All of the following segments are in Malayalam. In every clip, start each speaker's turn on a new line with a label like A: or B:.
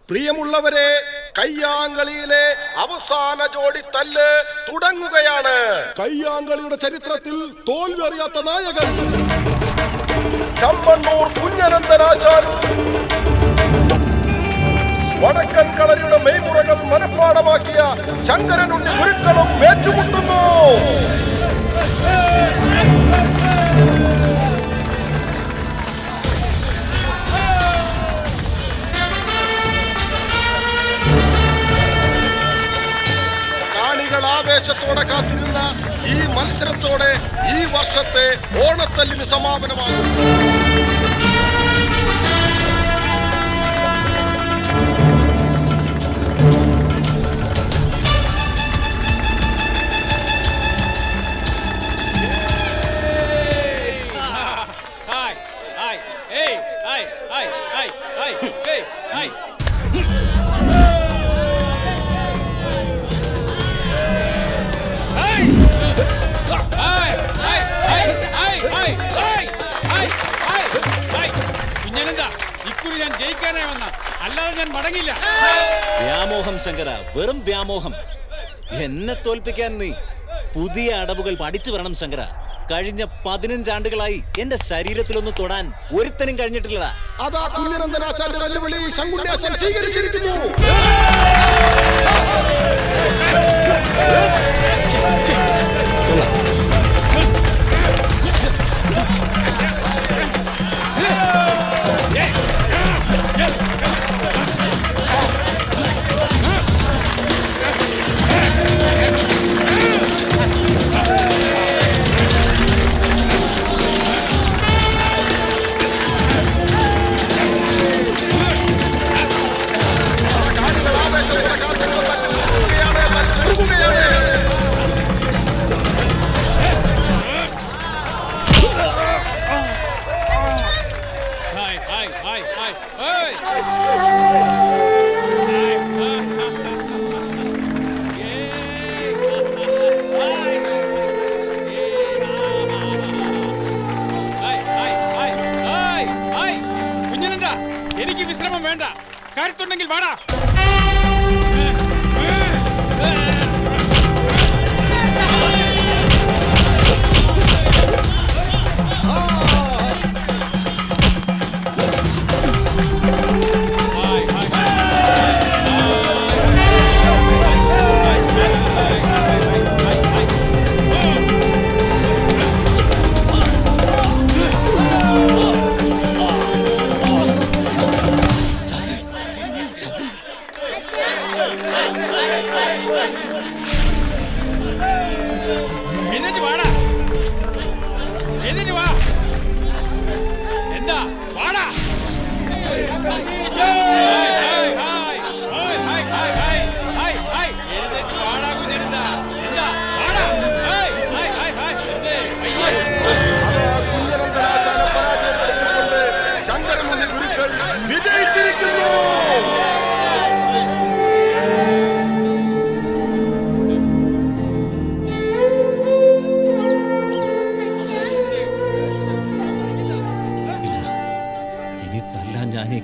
A: പ്രിയമുള്ളവരെ, കയ്യാങ്കളിയിലെ അവസാന ജോഡി തല്ല് തുടങ്ങുകയാണ്.
B: കയ്യാങ്കളിയുടെ ചരിത്രത്തിൽ തോൽവി അറിയാത്ത നായകൻ
A: ചമ്മണ്ണൂർ കുഞ്ഞനന്തനാശാനും വടക്കൻ കളരിയുടെ മെയ്മുറകൾ മനഃപ്പാടമാക്കിയ ശങ്കരനുണ്ണി ഗുരുക്കളും ഏറ്റുമുട്ടുന്നു. ആവേശത്തോടെ കാത്തിരുന്ന ഈ മത്സരത്തോടെ ഈ വർഷത്തെ ഓണത്തല്ലിന് സമാപനമാകും.
C: ഞാൻ ജയിക്കാനായി വന്ന, അല്ലാതെ ഞാൻ മടങ്ങില്ല.
D: വ്യാമോഹം ശങ്കര, വെറും വ്യാമോഹം. എന്നെ തോൽപ്പിക്കാൻ നീ പുതിയ അടവുകൾ പഠിച്ചു വരണം ശങ്കര. കഴിഞ്ഞ 15 ആണ്ടുകളായി എന്റെ ശരീരത്തിലൊന്ന് തൊടാൻ ഒരുത്തനും കഴിഞ്ഞിട്ടില്ല.
B: അതാ കുഞ്ഞനന്തനാശാന്റെ വെല്ലുവിളി ശങ്കുണ്ണിയാശാൻ സ്വീകരിച്ചിരിക്കുന്നു.
C: എനിക്ക് വിശ്രമം വേണ്ട, കരുത്തുണ്ടെങ്കിൽ വാടാ.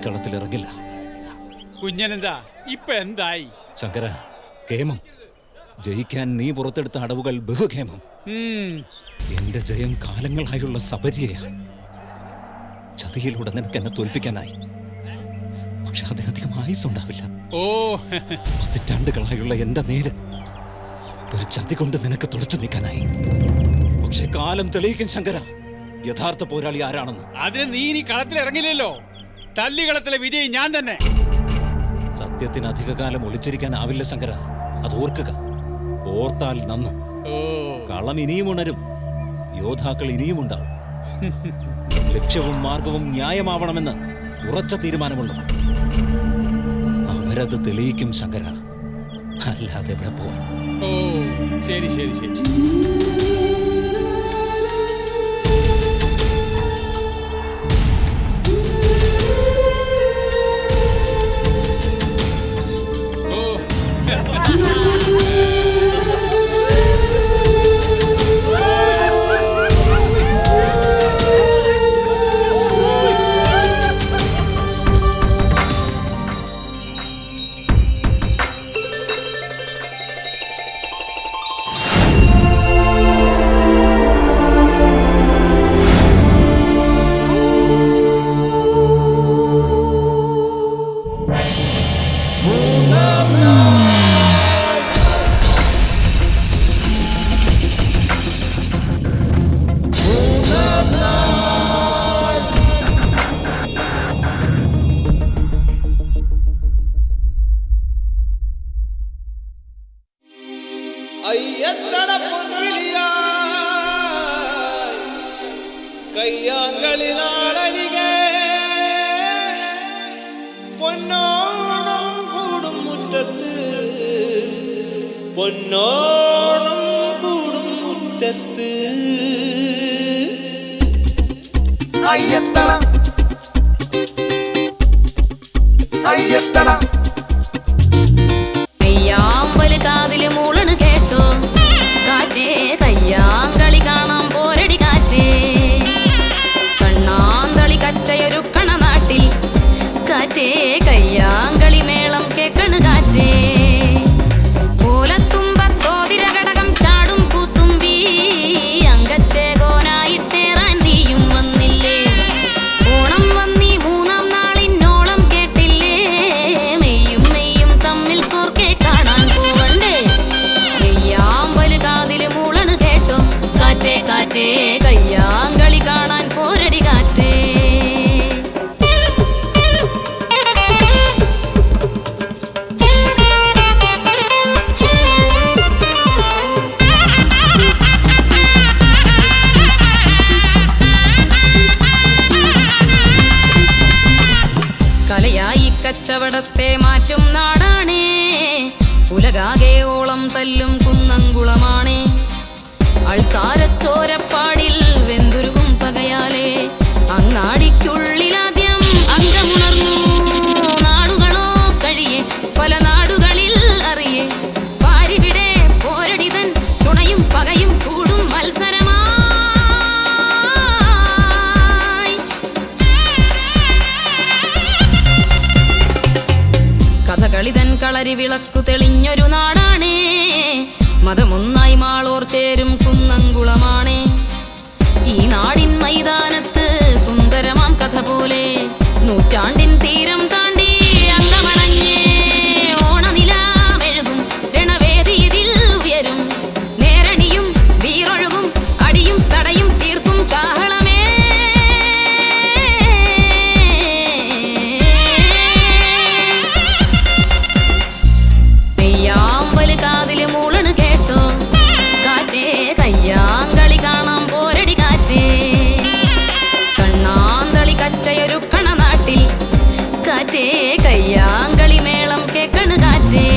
D: കളത്തിലിറങ്ങില്ല.
C: കുഞ്ഞനെന്താ ഇപ്പൊ എന്തായി?
D: ശങ്കര, കേമം. ജയിക്കാൻ നീ പുറത്തെടുത്ത അടവുകൾ ബഹുഖേമം. എന്റെ ജയം കാലങ്ങളായുള്ള സബരിയ. ചതിയിലൂടെ നിനക്ക് എന്നെ തോൽപ്പിക്കാനായി, പക്ഷെ അതിനധികം ആയുസുണ്ടാവില്ല.
C: ഓ,
D: 10 എന്റെ നേര് ഒരു ചതി കൊണ്ട് നിനക്ക് തുളച്ചു നീക്കാനായി. പക്ഷെ കാലം തെളിയിക്കും ശങ്കര യഥാർത്ഥ പോരാളി ആരാണെന്ന്.
C: അതിന് നീ ഇനി കളത്തിലിറങ്ങില്ലല്ലോ. തല്ലികളത്തിലെ വിജയി ഞാൻ തന്നെ.
D: സത്യത്തിന് അധികകാലം ഒളിച്ചിരിക്കാനാവില്ല ശങ്കര, അത് ഓർക്കുക. ഓർത്താൽ നന്ന്. കളം ഇനിയും ഉണരും, യോദ്ധാക്കൾ ഇനിയും ഉണ്ടാവും. ലക്ഷ്യവും മാർഗവും ന്യായമാവണമെന്ന് ഉറച്ച തീരുമാനമുള്ളവർ. അവരത് തെളിയിക്കും ശങ്കര, അല്ലാതെ എവിടെ പോവാൻ.
C: ഓ, ശരി ശരി ശരി.
E: അയ്യത്തട പൊന്നുവിളിയായി കയ്യാങ്കളി നാളരികെ പൊന്നോണം കൂടും മുറ്റത്ത് പൊന്നോണം കൂടും മുറ്റത്ത്
F: അയ്യത്തട അയ്യത്തട
G: കയ്യാമ്പല് കാതില് മൂളണ് കേട്ടോ കാറ്റേ കയ്യാങ്കളി കാണാൻ പോരടി കാറ്റേ കണ്ണാന്തളി കച്ചയൊരു കണ നാട്ടിൽ കാറ്റേ കയ്യാങ്കളി മേളം കേക്കണ് കാറ്റേ ഓലത്തുമ്പത്തോതിര ഘടകം ചാടും കൂത്തുമ്പി അങ്കച്ചേകോനായിട്ടേറാൻ നീയും വന്നില്ലേ ഓണം വന്നീ മൂന്നാം നാളിന്നോളം കേട്ടില്ലേ മെയ്യും മെയ്യും തമ്മിൽ കോർക്കെ കാണാൻ പോവണ്ടേ കയ്യാമ്പല് കാതില് മൂളണ് കേട്ടോ കാറ്റേ കാറ്റേ കയ്യാങ്കളി കാണാൻ പോരടി കാറ്റേ കലയായി കച്ചവടത്തെ മാറ്റും നാടാണേ ഉലകാകെ ഓളം തല്ലും കുന്നംകുളമാണേ അൾത്താരച്ചോരപ്പാടിൽ വെന്തുരുകും പകയാലേ അങ്ങാടിക്കുള്ളിലാദ്യം അംഗമുണർന്നു നാടുകളോ കഴിയെ പല നാടുകളിൽ അറിയേ പാരിവിടെ പോരടിതൻ ചുണയും പകയും കൂടും മത്സരമായി കഥകളിതൻ കളരി വിളക്കു തെളിഞ്ഞൊരു നാടാണേ മതമൊന്നായി മാളോർ ചേരും കുന്നംകുളമാണേ ഈ നാടിൻ മൈതാനത്ത് സുന്ദരമാം കഥ പോലെ നൂറ്റാണ്ടിൻ തീരം താണ്ടി അംഗമണഞ്ഞേ ഓണനിലാമെഴുകും രണവേദിയിൽ ഉയരും നേരണിയും വീറൊഴുകും അടിയും തടയും തീർക്കും കാഹളമേ നെയ്യാമ്പല് കാതില് മൂളണ് കേട്ടോ കാറ്റേ കയ്യാങ്കളി കാണാൻ പോരടി കാറ്റേ കണ്ണാന്തളി കച്ചയൊരു കണ നാട്ടിൽ കാറ്റേ കയ്യാങ്കളി മേളം കേക്കണ് കാറ്റേ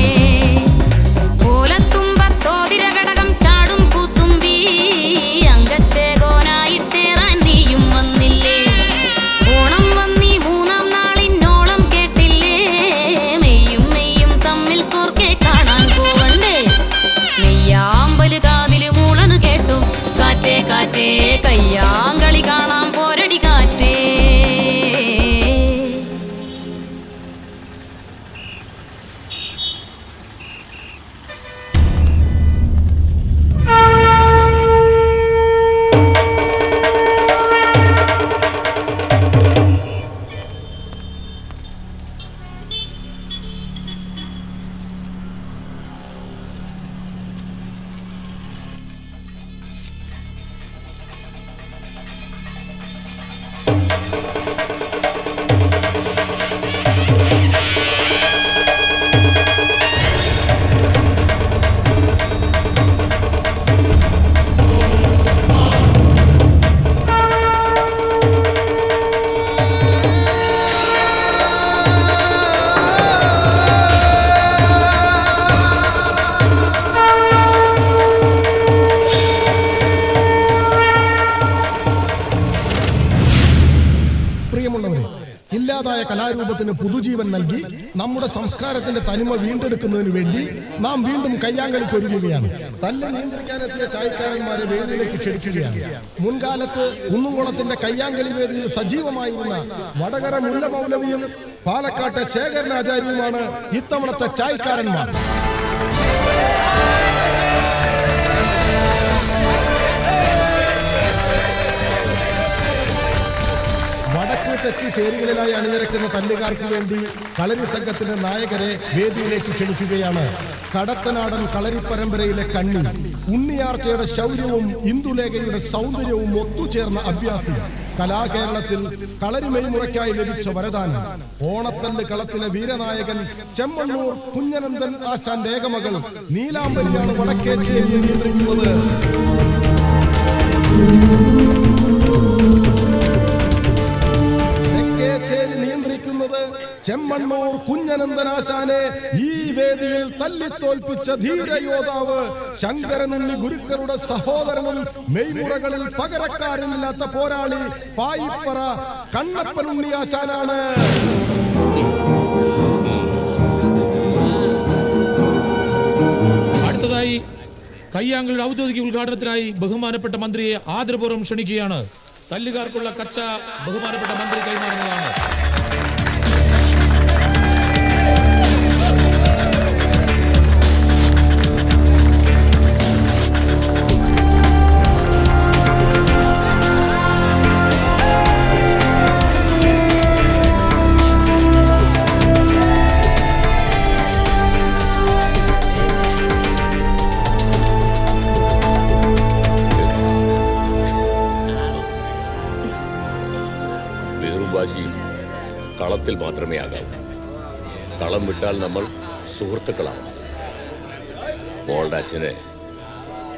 G: ഓലത്തുമ്പത്തോതിര ഘടകം ചാടും കൂത്തുമ്പി അങ്കച്ചേകോനായിട്ടേറാൻ നീയും വന്നില്ലേ ഓണം വന്നീ മൂന്നാം നാളിന്നോളം കേട്ടില്ലേ മെയ്യും മെയ്യും തമ്മിൽ കോർക്കെ കാണാൻ പോവണ്ടേ നെയ്യാമ്പല് കാതില് മൂളണ് കേട്ടോ കാറ്റേ കാറ്റേ കയ്യാങ്കളി കാണാൻ പോരടി കാറ്റേ
B: പ്രിയമുള്ളവരെ, ഇല്ലാതായ കലാരൂപത്തിന് പുതുജീവൻ നൽകി നമ്മുടെ സംസ്കാരത്തിന്റെ തനിമ വീണ്ടെടുക്കുന്നതിന് വേണ്ടി നാം വീണ്ടും കയ്യാങ്കളിക്ക് ഒരുങ്ങുകയാണ്. തല്ല് നിയന്ത്രിക്കാനെത്തിയ ചായക്കാരന്മാരെ വേദിയിലേക്ക് ക്ഷണിക്കുകയാണ്. മുൻകാലത്ത് കുന്നുംകുളത്തിന്റെ കയ്യാങ്കളി വേദിയിൽ സജീവമായിരുന്ന വടകര മുല്ല മൗലവിയും പാലക്കാട്ടെ ശേഖരനാചാര്യയുമാണ് ഇത്തവണത്തെ ചായക്കാരന്മാർ. വടക്ക് തെക്ക് ചേരികളിലായി അണിനിരക്കുന്ന തല്ലുകാർക്ക് വേണ്ടി കളരി സംഘത്തിന്റെ നായകരെ വേദിയിലേക്ക് ക്ഷണിക്കുകയാണ്. കടത്തനാടൻ കളരി പരമ്പരയിലെ കണ്ണി, ഉണ്ണിയാർച്ചയുടെ ശൗര്യവും ഇന്ദുലേഖയുടെ സൗന്ദര്യവും ഒത്തുചേർന്ന അഭ്യാസി കലാകേരളത്തിൽ കളരിമെയ് മുറയ്ക്കായി ലഭിച്ച വരദാനം. ഓണത്തല്ല് കളത്തിലെ വീരനായകൻ ചെമ്മണ്ണൂർ കുഞ്ഞനന്ദൻ ആശാന്റെ ഏകമകൾ നീലാംബരിയാണ് വടക്കേച്ചേരിയെ നിയന്ത്രിക്കുന്നത്. നിയന്ത്രിക്കുന്നത് ചെമ്മണ്ണൂർ കുഞ്ഞനന്ദനാശാനെ ഈ വേദിയിൽ തല്ലിത്തോൽപ്പിച്ച ധീരയോദ്ധാവ് ശങ്കരനുണ്ണി ഗുരുക്കളുടെ സഹോദരനും മെയ്മുറകളിൽ പകരക്കാരനില്ലാത്ത പോരാളി പായിപ്പറ കണ്ണപ്പനുണ്ണി ആശാനാണ്.
H: അടുത്തതായി കയ്യാങ്കളുടെ ഔദ്യോഗിക ഉദ്ഘാടനത്തിനായി ബഹുമാനപ്പെട്ട മന്ത്രിയെ ആദരപൂർവ്വം ക്ഷണിക്കുകയാണ്. തല്ലുകാർക്കുള്ള കച്ച ബഹുമാനപ്പെട്ട മന്ത്രി കൈമാറുന്നതാണ്.
I: കളത്തിൽ മാത്രമേ ആകാവൂ. കളം വിട്ടാൽ നമ്മൾ സുഹൃത്തുക്കളാണ്. മോളുടെ അച്ഛനെ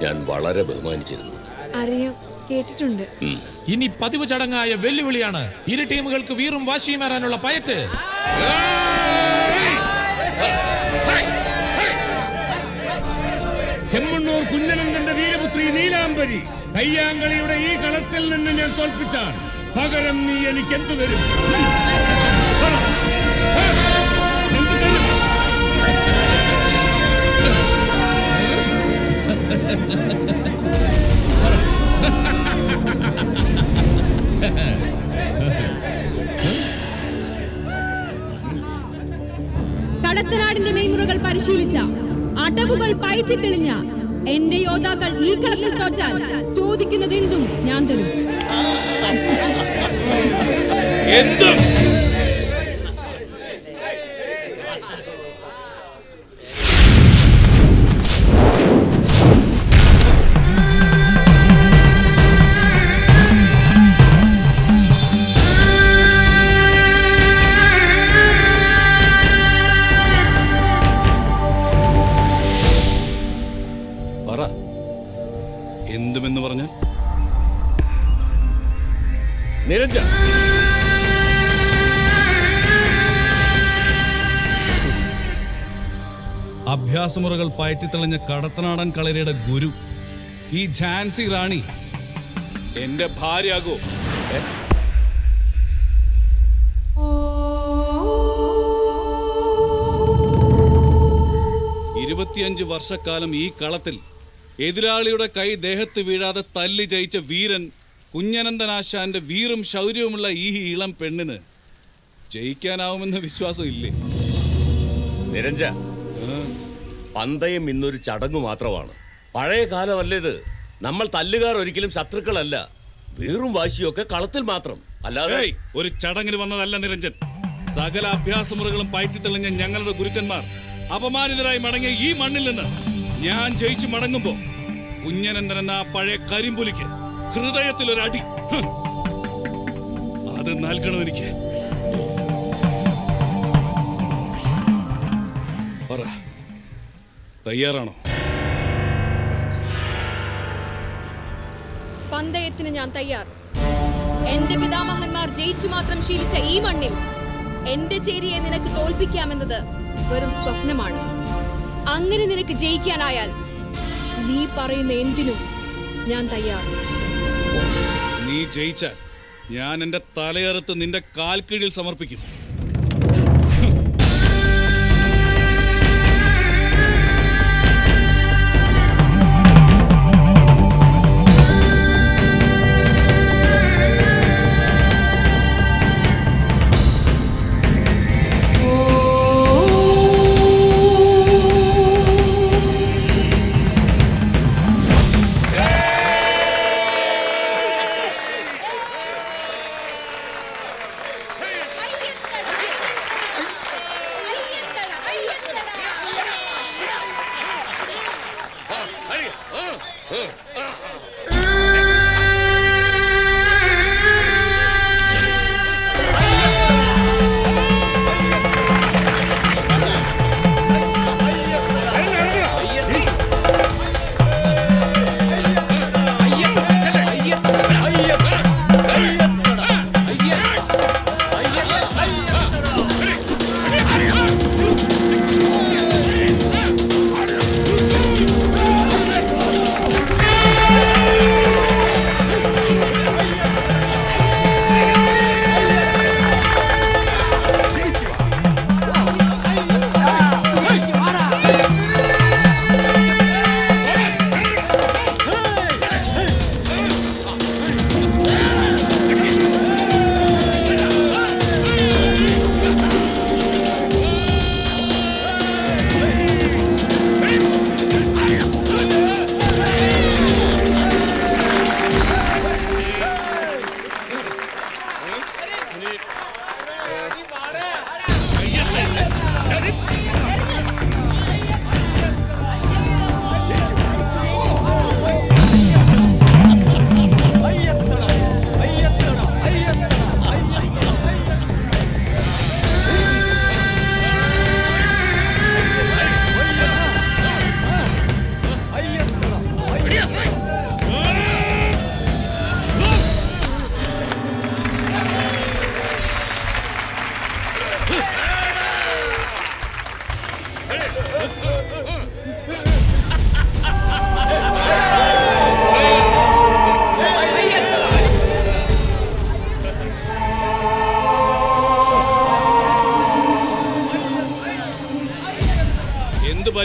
I: ഞാൻ വളരെ ബഹുമാനിച്ചിരുന്നു.
J: അറിയാം, കേട്ടിട്ടുണ്ട്.
H: ഇനി പതിവ് ചടങ്ങായ വെല്ലുവിളിയാണ്. ഇരു ടീമുകൾക്ക് വീറും വാശിയുമേറാനുള്ള പയറ്റ്.
C: ചെമ്മണ്ണൂർ കുഞ്ഞനന്ദന്റെ വീരപുത്രി നീലാംബരി കയ്യാങ്കളിയുടെ ഈ കളത്തിൽ നിന്ന് ഞാൻ തോൽപ്പിച്ചാൽ പകരം നീ എനിക്ക് എന്തു തരും?
J: കടത്തനാടിന്റെ മെയ്മുറകൾ പരിശീലിച്ച, അടവുകൾ പയറ്റി തെളിഞ്ഞ എന്റെ യോദ്ധാക്കൾ ഈ കളത്തിൽ തോറ്റാൽ ചോദിക്കുന്നത് എന്തും ഞാൻ തരും.
E: എന്തും
C: എന്തുമെന്ന് പറഞ്ഞാൽ
I: നിരഞ്ജൻ,
C: അഭ്യാസമുറകൾ പയറ്റിത്തെളിഞ്ഞ കടത്തനാടൻ കളരിയുടെ ഗുരു ഈ ഝാൻസി റാണി എന്റെ ഭാര്യയാകോ? 25 വർഷക്കാലം ഈ കളത്തിൽ എതിരാളിയുടെ കൈ ദേഹത്ത് വീഴാതെ തല്ലി ജയിച്ച വീരൻ കുഞ്ഞനന്ദനാശാന്റെ വീറും ശൗര്യവുമുള്ള ഈ ഇളം പെണ്ണിന് ജയിക്കാനാവുമെന്ന വിശ്വാസം ഇല്ലേ?
I: നിരഞ്ജ, പന്തയം ഇന്നൊരു ചടങ്ങു മാത്രമാണ്. പഴയ കാലമല്ലേത്. നമ്മൾ തല്ലുകാർ ഒരിക്കലും ശത്രുക്കളല്ല. വീറും വാശിയൊക്കെ കളത്തിൽ മാത്രം, അല്ലാതെ
C: ഒരു ചടങ്ങിന് വന്നതല്ല നിരഞ്ജൻ. സകല അഭ്യാസമുറകളും പയറ്റിത്തെളിഞ്ഞ ഞങ്ങളുടെ ഗുരുക്കന്മാർ അപമാനിതരായി മടങ്ങിയ ഈ മണ്ണിൽ നിന്ന് ഞാൻ ജയിച്ചു മടങ്ങുമ്പോ കുഞ്ഞനന്ദൻ എന്ന പഴയ കരിമ്പുലിക്ക് ഹൃദയത്തിലൊരടി അത് നൽകണം എനിക്ക്. പറ, തയ്യാറാണോ?
J: പന്തയത്തിന് ഞാൻ തയ്യാർ. എന്റെ പിതാമഹന്മാർ ജയിച്ചു മാത്രം ശീലിച്ച ഈ മണ്ണിൽ എന്റെ ചേരിയെ നിനക്ക് തോൽപ്പിക്കാമെന്നത് വെറും സ്വപ്നമാണ്. അങ്ങനെ നിനക്ക് ജയിക്കാനായാൽ നീ പറയുന്ന എന്തിനും ഞാൻ തയ്യാർ.
C: നീ ജയിച്ചാൽ ഞാൻ എന്റെ തലയറുത്ത് നിന്റെ കാൽക്കീഴിൽ സമർപ്പിക്കും.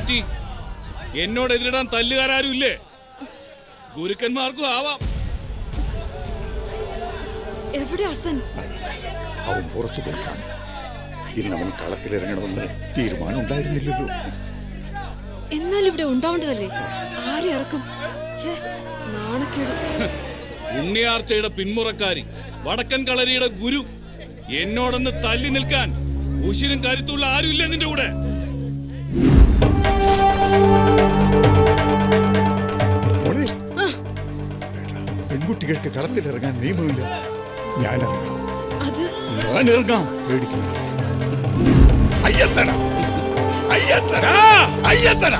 C: പറ്റി? എന്നോട് എതിരിടാൻ തല്ലുകാരും ഇല്ലേ? ഗുരുക്കന്മാർക്കും ആവാം.
J: എവിടെ ഹസൻ?
A: അവൻ പുറത്തു പോയിക്കാണ്. ഇന്ന് അവൻ കളത്തിലിറങ്ങണമെന്ന് തീരുമാനം ഉണ്ടായിരുന്നില്ലല്ലോ.
J: എന്നാൽ ഇവിടെ ഉണ്ടാവേണ്ടതല്ലേ? ആരെ ഇറക്കും? നാണക്കേട്.
C: ഉണ്ണിയാർച്ചയുടെ പിന്മുറക്കാരി, വടക്കൻ കളരിയുടെ ഗുരു, എന്നോടൊന്ന് തല്ലി നിൽക്കാൻ ഉശിരും കരുത്തുള്ള ആരുമില്ല നിന്റെ കൂടെ.
A: പെൺകുട്ടികൾക്ക് കളത്തിലിറങ്ങാൻ നിയമമില്ല. ഞാനിറങ്ങാം. പേടിക്കണ്ട. അയ്യത്തട അയ്യത്തട അയ്യത്തട.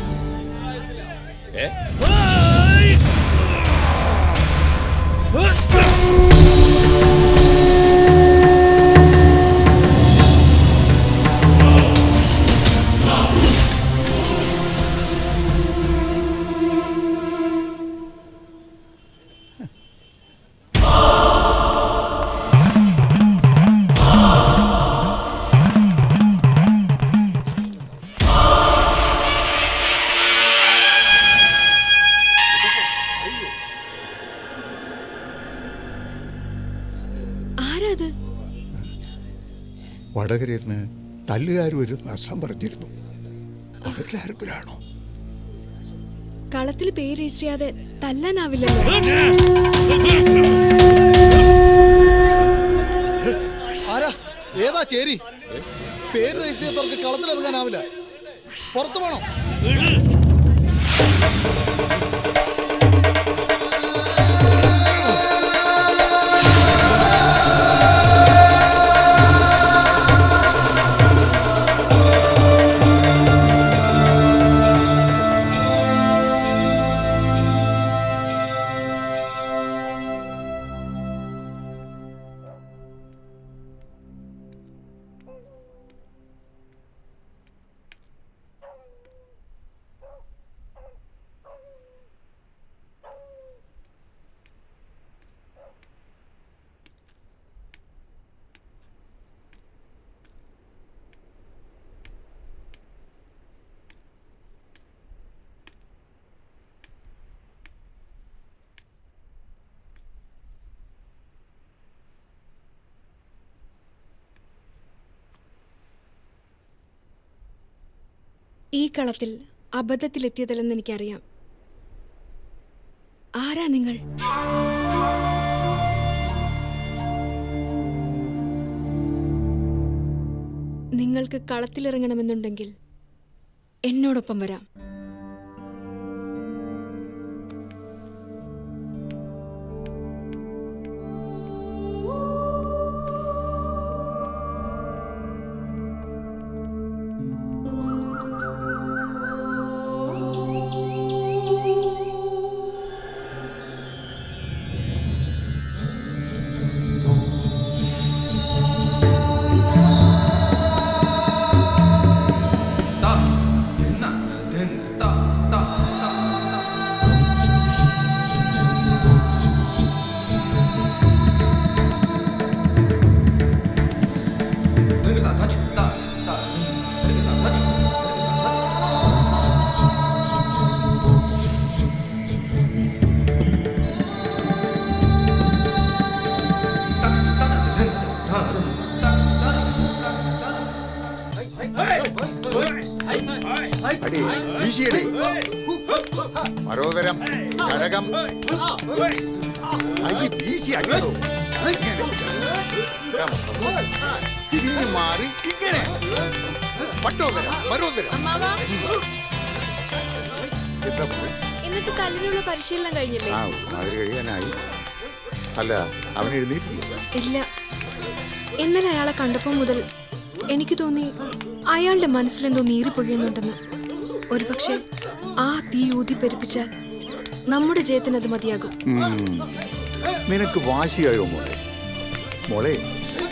A: വടകരന്ന് തല്ലുകാർ വരുന്ന അസം പറഞ്ഞിരുന്നു. അവരിലാർക്കിലാണോ?
J: കളത്തിൽ പേര് രജിസ്റ്റർ ചെയ്യാതെ തല്ലാനാവില്ലല്ലോ.
K: ആരാ? ഏതാ ചേരി? പേര് രജിസ്റ്റർ ചെയ്തവർക്ക് കളത്തിലിറങ്ങാനാവില്ല. പുറത്തു വേണോ?
J: ഈ കളത്തിൽ അബദ്ധത്തിലെത്തിയതല്ലെന്ന് എനിക്കറിയാം. ആരാ നിങ്ങൾ? നിങ്ങൾക്ക് കളത്തിലിറങ്ങണമെന്നുണ്ടെങ്കിൽ എന്നോടൊപ്പം വരാം.
A: മരോദരം കടകം അരി വീശി അടിയോ. തിരിഞ്ഞു മാറി ഇങ്ങനെ പട്ടോദരം മരോദരം.
J: എന്നിട്ട് കല്ലിനുള്ള പരിശീലനം കഴിഞ്ഞില്ലേ?
A: അത് കഴിയാനായി. അല്ല, അവൻ എഴുന്നേറ്റില്ല.
J: ഇല്ല. ഇന്നലെ അയാളെ കണ്ടപ്പോൾ മുതൽ എനിക്ക് തോന്നി അയാളുടെ മനസ്സിലെന്തോ നീറിപ്പൊഴിയുന്നുണ്ടെന്ന്. ഒരുപക്ഷെ ആ തീ ഊതി പെരുപ്പിച്ചാൽ നമ്മുടെ ജയത്തിന് അത് മതിയാകും.
A: നിനക്ക് വാശിയായോ മോളെ? മോളെ,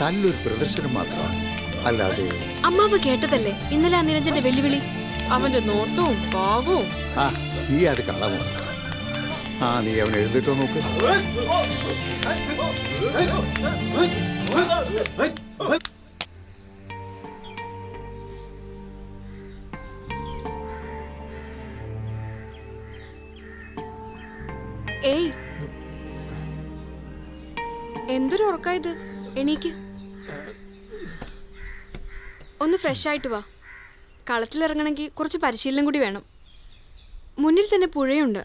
A: തല്ലൊരു പ്രദർശനം മാത്രമാണ്, അല്ലാതെ.
J: അമ്മാവ് കേട്ടതല്ലേ ഇന്നലെ ആ നിരഞ്ജന്റെ വെല്ലുവിളി? അവന്റെ നോട്ടവും പാവവും.
A: നീ അത് കളമോ? നീ അവൻ എഴുതിട്ടോ നോക്ക്.
J: ഏയ്, എന്തൊരു ഉറക്കായത്? എണീക്ക്, ഒന്ന് ഫ്രഷ് ആയിട്ട് വാ. കളത്തിലിറങ്ങണമെങ്കിൽ കുറച്ച് പരിശീലനം കൂടി വേണം. മുന്നിൽ തന്നെ പുഴയുണ്ട്,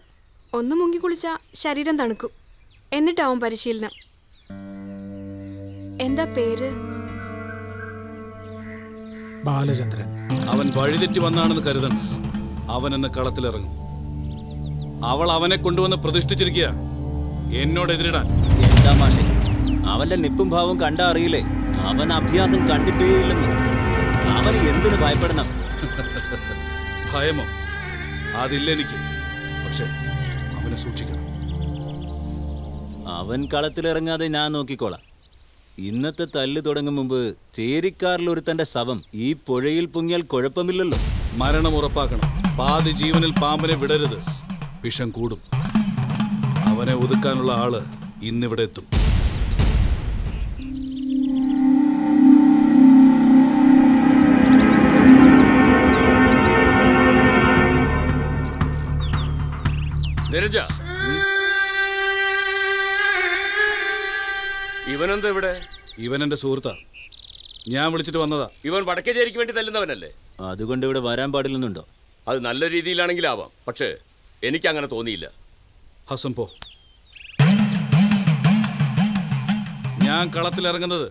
J: ഒന്ന് മുങ്ങി കുളിച്ചാൽ ശരീരം തണുക്കും. എന്നിട്ടാവും പരിശീലനം. എന്താ പേര്?
B: ബാലചന്ദ്രൻ.
C: അവൻ വഴിതെറ്റി വന്നാണെന്ന് കരുതണ്ട. അവൻ എന്ന കളത്തിലിറങ്ങും. അവൾ അവനെ കൊണ്ടുവന്ന് പ്രതിഷ്ഠിച്ചിരിക്കുക എന്നോടെതിരിടാൻ.
D: എന്താ മാഷെ, അവന്റെ നിപ്പും ഭാവം കണ്ടാ അറിയില്ലേ? അവൻ അഭ്യാസം കണ്ടിട്ടേ ഇല്ലെന്ന്. അവന് എന്തിനു ഭയപ്പെടണം?
C: ഭയമോ? അതില്ല എനിക്ക്. പക്ഷെ അവനെ സൂക്ഷിക്കണം.
D: അവൻ കളത്തിലിറങ്ങാതെ ഞാൻ നോക്കിക്കോളാം. ഇന്നത്തെ തല്ല് തുടങ്ങും മുമ്പ് ചേരിക്കാരിൽ ഒരുത്തന്റെ ശവം ഈ പുഴയിൽ പൊങ്ങിയാൽ കുഴപ്പമില്ലല്ലോ.
C: മരണം ഉറപ്പാക്കണം. പാതി ജീവനിൽ പാമ്പിനെ വിടരുത്, വിഷം കൂടും. അവനെ ഒതുക്കാനുള്ള ആള് ഇന്നിവിടെ എത്തും.
I: നിരഞ്ജ, ഇവനെന്താ ഇവിടെ?
C: ഇവൻ എന്റെ സുഹൃത്താ, ഞാൻ വിളിച്ചിട്ട് വന്നതാ.
I: ഇവൻ വടക്കേചേരിക്ക് വേണ്ടി തല്ലുന്നവനല്ലേ?
D: അതുകൊണ്ട് ഇവിടെ വരാൻ പാടില്ലെന്നുണ്ടോ?
I: അത് നല്ല രീതിയിലാണെങ്കിലാവാം, പക്ഷേ എനിക്ക് അങ്ങനെ തോന്നിയില്ല.
C: ഹസൻ പോ. ഞാൻ കളത്തിലിറങ്ങുന്നത്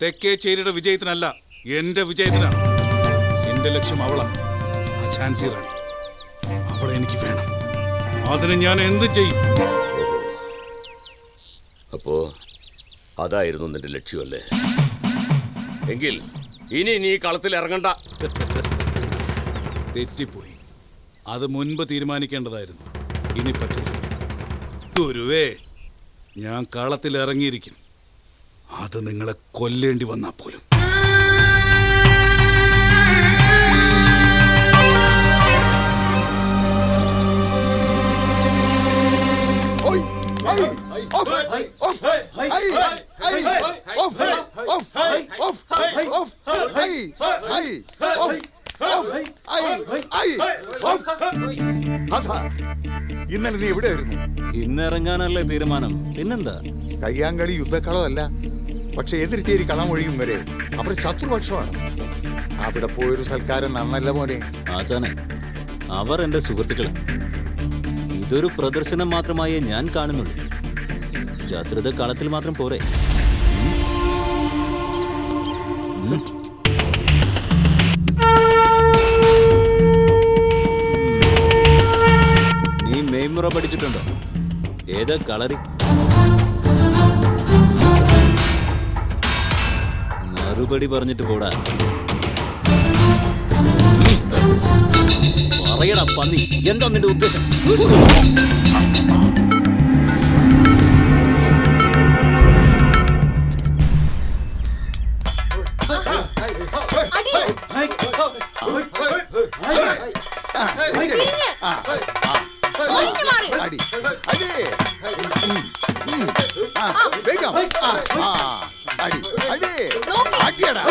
C: തെക്കേച്ചേരിയുടെ വിജയത്തിനല്ല, എന്റെ വിജയത്തിനാണ്. എന്റെ ലക്ഷ്യം അവളാ, ആ ഝാൻസി റാണി. അവളെ എനിക്ക് വേണം. അതിന് ഞാൻ എന്ത് ചെയ്യും?
I: അപ്പോ അതായിരുന്നു നിന്റെ ലക്ഷ്യമല്ലേ? എങ്കിൽ ഇനി നീ കളത്തിൽ ഇറങ്ങണ്ട.
C: തെറ്റിപ്പോയി. അത് മുൻപ് തീരുമാനിക്കേണ്ടതായിരുന്നു. ഇനി പറ്റില്ല. ഗുരുവേ, ഞാൻ കളത്തിൽ ഇറങ്ങിയിരിക്കും. അത് നിങ്ങളെ കൊല്ലേണ്ടി വന്നാ പോലും.
A: ഇന്നലെ നീ എവിടെയായിരുന്നു?
D: ഇന്നിറങ്ങാനല്ലേ തീരുമാനം, പിന്നെന്താ?
A: കയ്യാങ്കളി യുദ്ധക്കളമല്ല, പക്ഷെ എതിർച്ചേരി കളമൊഴിയും വരെ അവർ ശത്രുപക്ഷമാണ്. അവിടെ പോയൊരു സൽക്കാരം നന്നല്ല മോനെ.
D: ആചാനെ, അവർ എന്റെ സുഹൃത്തുക്കളാണ്. ഇതൊരു പ്രദർശനം മാത്രമായേ ഞാൻ കാണുന്നുള്ളൂ. ശത്രുത കളത്തിൽ മാത്രം പോരെ. നീ മെയ്മുറ പഠിച്ചിട്ടുണ്ടോ? ഏതാ കളറി? മറുപടി പറഞ്ഞിട്ട് പോടാ. പറയടാ പന്നി, എന്താ നിന്റെ ഉദ്ദേശം?
A: അടി അടി വേഗം അടി അടി ആക്കിയടാ.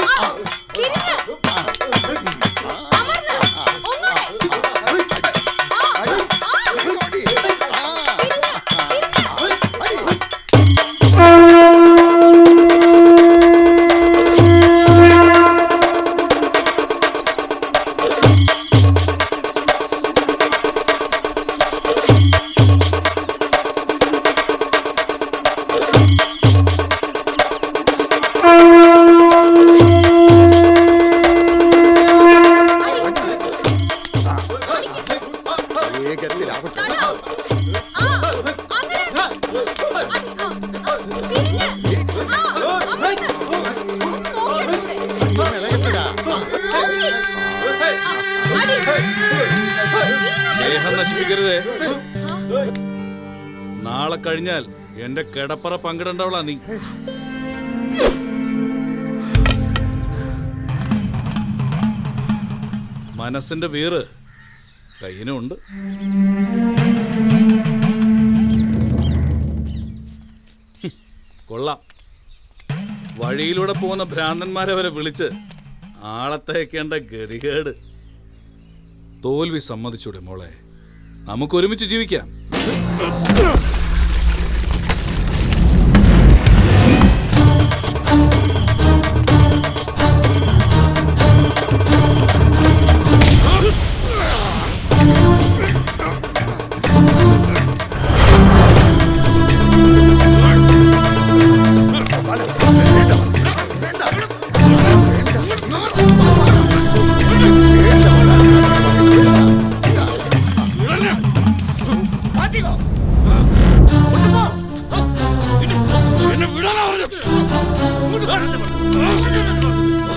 C: ദേഹം നശിപ്പിക്കരുതേ. നാളെ കഴിഞ്ഞാൽ എന്റെ കിടപ്പറ പങ്കിടേണ്ടവളാ നീ. മനസ്സിന്റെ വീറ് കയ്യിനുണ്ട്. കൊള്ളാം. വഴിയിലൂടെ പോകുന്ന ഭ്രാന്തന്മാരെ വരെ വിളിച്ച് ആളത്തേക്കേണ്ട ഗതികേട്. തോൽവി സമ്മതിച്ചൂടെ മോളെ? നമുക്ക് ഒരുമിച്ച് ജീവിക്കാം.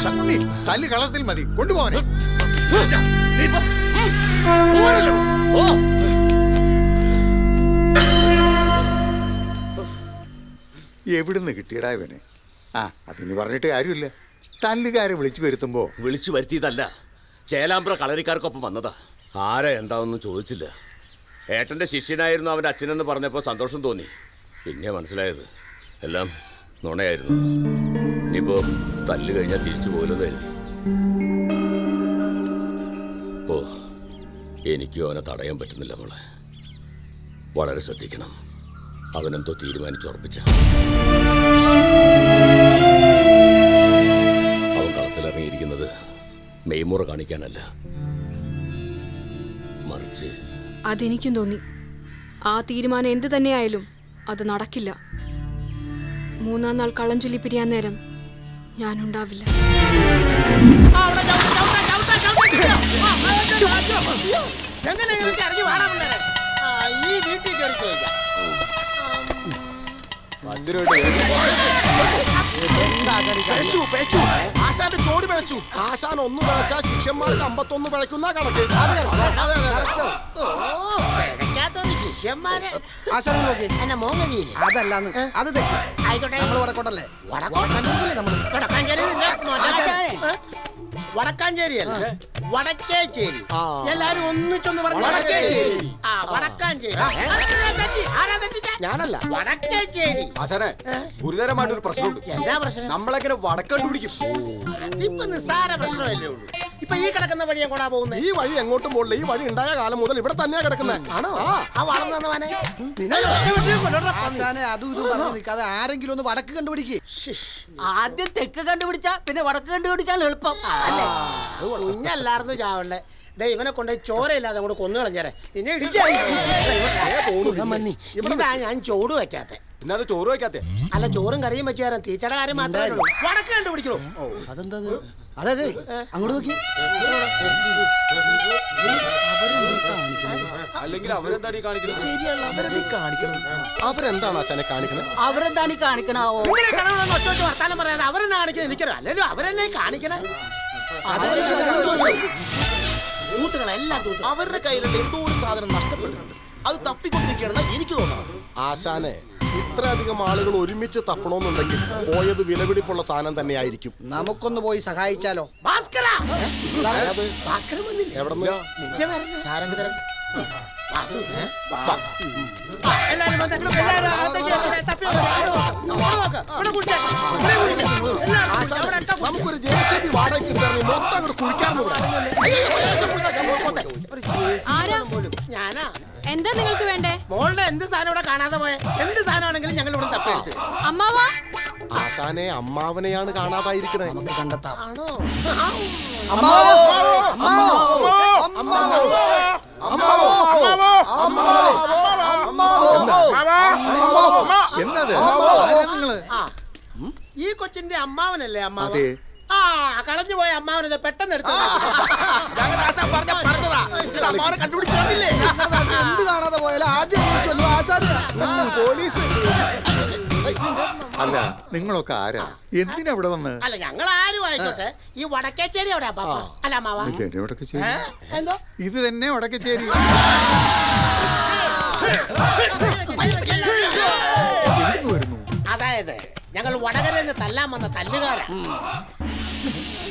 A: ഉണ്ണി തല്ല് കളത്തിൽ മതി, കൊണ്ടുപോവാനെ. എവിടുന്ന് കിട്ടിയടാ ഇവനെ? ആ അതിന് പറഞ്ഞിട്ട് കാര്യമില്ല. തല്ലുകാരെ വിളിച്ചു വരുത്തുമ്പോ
I: വിളിച്ചു വരുത്തിയതല്ല, ചേലാമ്പ്ര കളരിക്കാർക്കൊപ്പം വന്നതാ. ആരാ എന്താണെന്നും ചോദിച്ചില്ല. ഏട്ടന്റെ ശിഷ്യനായിരുന്നു അവന്റെ അച്ഛനെന്ന് പറഞ്ഞപ്പോൾ സന്തോഷം തോന്നി. പിന്നെ മനസ്സിലായത് എല്ലാം നുണയായിരുന്നു. ഇനിയിപ്പോ തല്ല് കഴിഞ്ഞാൽ തിരിച്ചു പോലെന്ന് കരുതി. ഓ, എനിക്കും അവനെ തടയാൻ പറ്റുന്നില്ല മോളെ. വളരെ ശ്രദ്ധിക്കണം. അവനെന്തോ തീരുമാനിച്ചുറപ്പിച്ച. അവൻ കളത്തിലിറങ്ങിയിരിക്കുന്നത് മെയ്മുറ കാണിക്കാനല്ല, മറിച്ച്
J: അതെനിക്കും തോന്നി. ആ തീരുമാനം എന്ത് തന്നെയായാലും അത് നടക്കില്ല. 3-ാം നാൾ കള്ളം ചൊല്ലി പിരിയാൻ നേരം ഞാനുണ്ടാവില്ല.
K: ആശാന്റെ ചോട് പിഴച്ചു. ആശാൻ ഒന്ന് പിഴച്ചാ ശിഷ്യന്മാർക്ക് 51 പിഴക്കുന്ന കണക്ക്.
F: ശിഷ്യന്മാരെ
K: ആശാൻ നോക്കി
F: എന്നെ മോൻ കഴിയില്ലേ?
K: അതല്ലാന്ന്, അത് തെറ്റി.
F: ആയിക്കോട്ടെ.
K: നമ്മൾ വടക്കോട്ടല്ലേ?
F: വടക്കാഞ്ചേരിയല്ല, വടക്കേച്ചേരി. എല്ലാരും ഒന്നിച്ചൊന്ന് പറഞ്ഞു.
K: വടക്കേച്ചേരി.
F: ആ, വടക്കാഞ്ചേരി. ആരാ തെറ്റിച്ച?
K: ഞാനല്ല.
F: വടക്കേച്ചേരി.
K: ആശാനെ, ഗുരുതരമായിട്ടൊരു പ്രശ്നമുണ്ട്.
F: എന്താ പ്രശ്നം?
K: നമ്മളെങ്ങനെ വടക്കണ്ട് പിടിക്കും?
F: അതിപ്പോ നിസ്സാര പ്രശ്നമല്ലേ ഉള്ളൂ. ഇപ്പൊ ഈ കിടക്കുന്ന വഴി എങ്ങോട്ടാ പോകുന്നത്?
K: ഈ വഴി എങ്ങോട്ടും പോകില്ല. ഈ വഴി ഉണ്ടായ കാലം മുതൽ ഇവിടെ തന്നെയാ കിടക്കുന്നത്.
F: ആണോ? ആ വളർന്നു തന്നവനെ
K: ആശാനെ അതും ഇതും പറഞ്ഞു നിൽക്കാതെ ആരെങ്കിലും ഒന്ന് വടക്ക് കണ്ടുപിടിക്ക്.
F: ആദ്യം തെക്ക് കണ്ടുപിടിച്ചാ പിന്നെ വടക്ക് കണ്ടുപിടിക്കാൻ എളുപ്പം അല്ലേ? കുഞ്ഞല്ലായിരുന്നു ചാവണ്ടേ. ദേ ഇവനെ കൊണ്ട് ചോരയില്ലാതെ അങ്ങോട്ട് കൊന്നു കളഞ്ഞേരെ. നിന്നെ ഇടിച്ചാ ഞാൻ ചോറ് വെക്കാത്തെ.
K: പിന്നെ ചോറ് വെക്കാത്തെ?
F: അല്ല, ചോറും കറിയും വെച്ച് തരാം. തീറ്റയുടെ കാര്യം മാത്രമേ ഉള്ളൂ. വടക്ക് കണ്ടുപിടിക്കണോ?
K: അതെന്താ? അതെ അങ്ങോട്ട് നോക്കി. അല്ലെങ്കിൽ അവരെന്താണ് കാണിക്കുന്നത്? ശരിയല്ല, അവരെന്താ കാണിക്കണം? അവരെന്താണ് ആശാനെ കാണിക്കുന്നത്?
F: അവരെന്താണ് ഈ കാണിക്കണാവോ? വർത്താനം പറയാതെ അവരെന്നാ കാണിക്കുന്നത് എനിക്കറിയാം. അല്ലല്ലോ അവരെന്നെ കാണിക്കണേ. തൂത്തുകളെല്ലാം തൂത്ത്.
K: അവരുടെ കയ്യിലുള്ള എന്തോ ഒരു സാധനം നഷ്ടപ്പെട്ടിട്ടുണ്ട്. അത് തപ്പിക്കൊണ്ടിരിക്കുകയാണെന്ന് എനിക്ക് തോന്നുന്നു. ആശാനെ, ഇത്രയധികം ആളുകൾ ഒരുമിച്ച് തപ്പണമെന്നുണ്ടെങ്കിൽ പോയത് വിലപിടിപ്പുള്ള സാധനം തന്നെ ആയിരിക്കും. നമുക്കൊന്ന് പോയി സഹായിച്ചാലോ?
F: ഭാസ്കര വന്നില്ല.
K: എവിടെ
F: നിന്റെ വരണം.
K: ശാരംഗതരൻ
F: വാസു, എല്ലാരും
K: നമുക്കൊരു JCB വാടകയ്ക്ക് മൊത്തം അങ്ങോട്ട് കുഴിക്കാറുണ്ട്.
J: ഞാനാ? എന്താ നിങ്ങൾക്ക് വേണ്ടേ?
F: മോളുടെ എന്ത് സാധനം ഇവിടെ കാണാതെ പോയെ? എന്ത് സാധനമാണെങ്കിലും ഞങ്ങൾ ഇവിടെ തപ്പി.
J: അമ്മാവാ?
K: ആശാനെ, അമ്മാവനെയാണ് കാണാതായിരിക്കണേ. നമുക്ക് കണ്ടെത്താം.
F: ആണോ? ഈ കൊച്ചിന്റെ അമ്മാവനല്ലേ? അമ്മാവൻ. ആ, കളഞ്ഞു പോയ അമ്മാവനെ പെട്ടെന്ന് എടുത്തു.
K: എന്ത് കാണാതെ പോയാലും ആദ്യം പോലീസ്.
A: അല്ല, നിങ്ങളൊക്കെ ആരാ? എന്തിനാ ഇവിടെ വന്ന്?
F: അല്ല, ഞങ്ങൾ ആരും ആയിക്കോട്ടെ. ഈ വടക്കേച്ചേരി എവിടെയാ പാപ്പ? അല്ല അമ്മാവ,
A: എന്തോ ഇത് തന്നെ വടക്കച്ചേരി. വരുന്നു.
F: അതായത് ഞങ്ങൾ വടകരന്ന് തല്ലാൻ വന്ന തല്ലുകാരാ.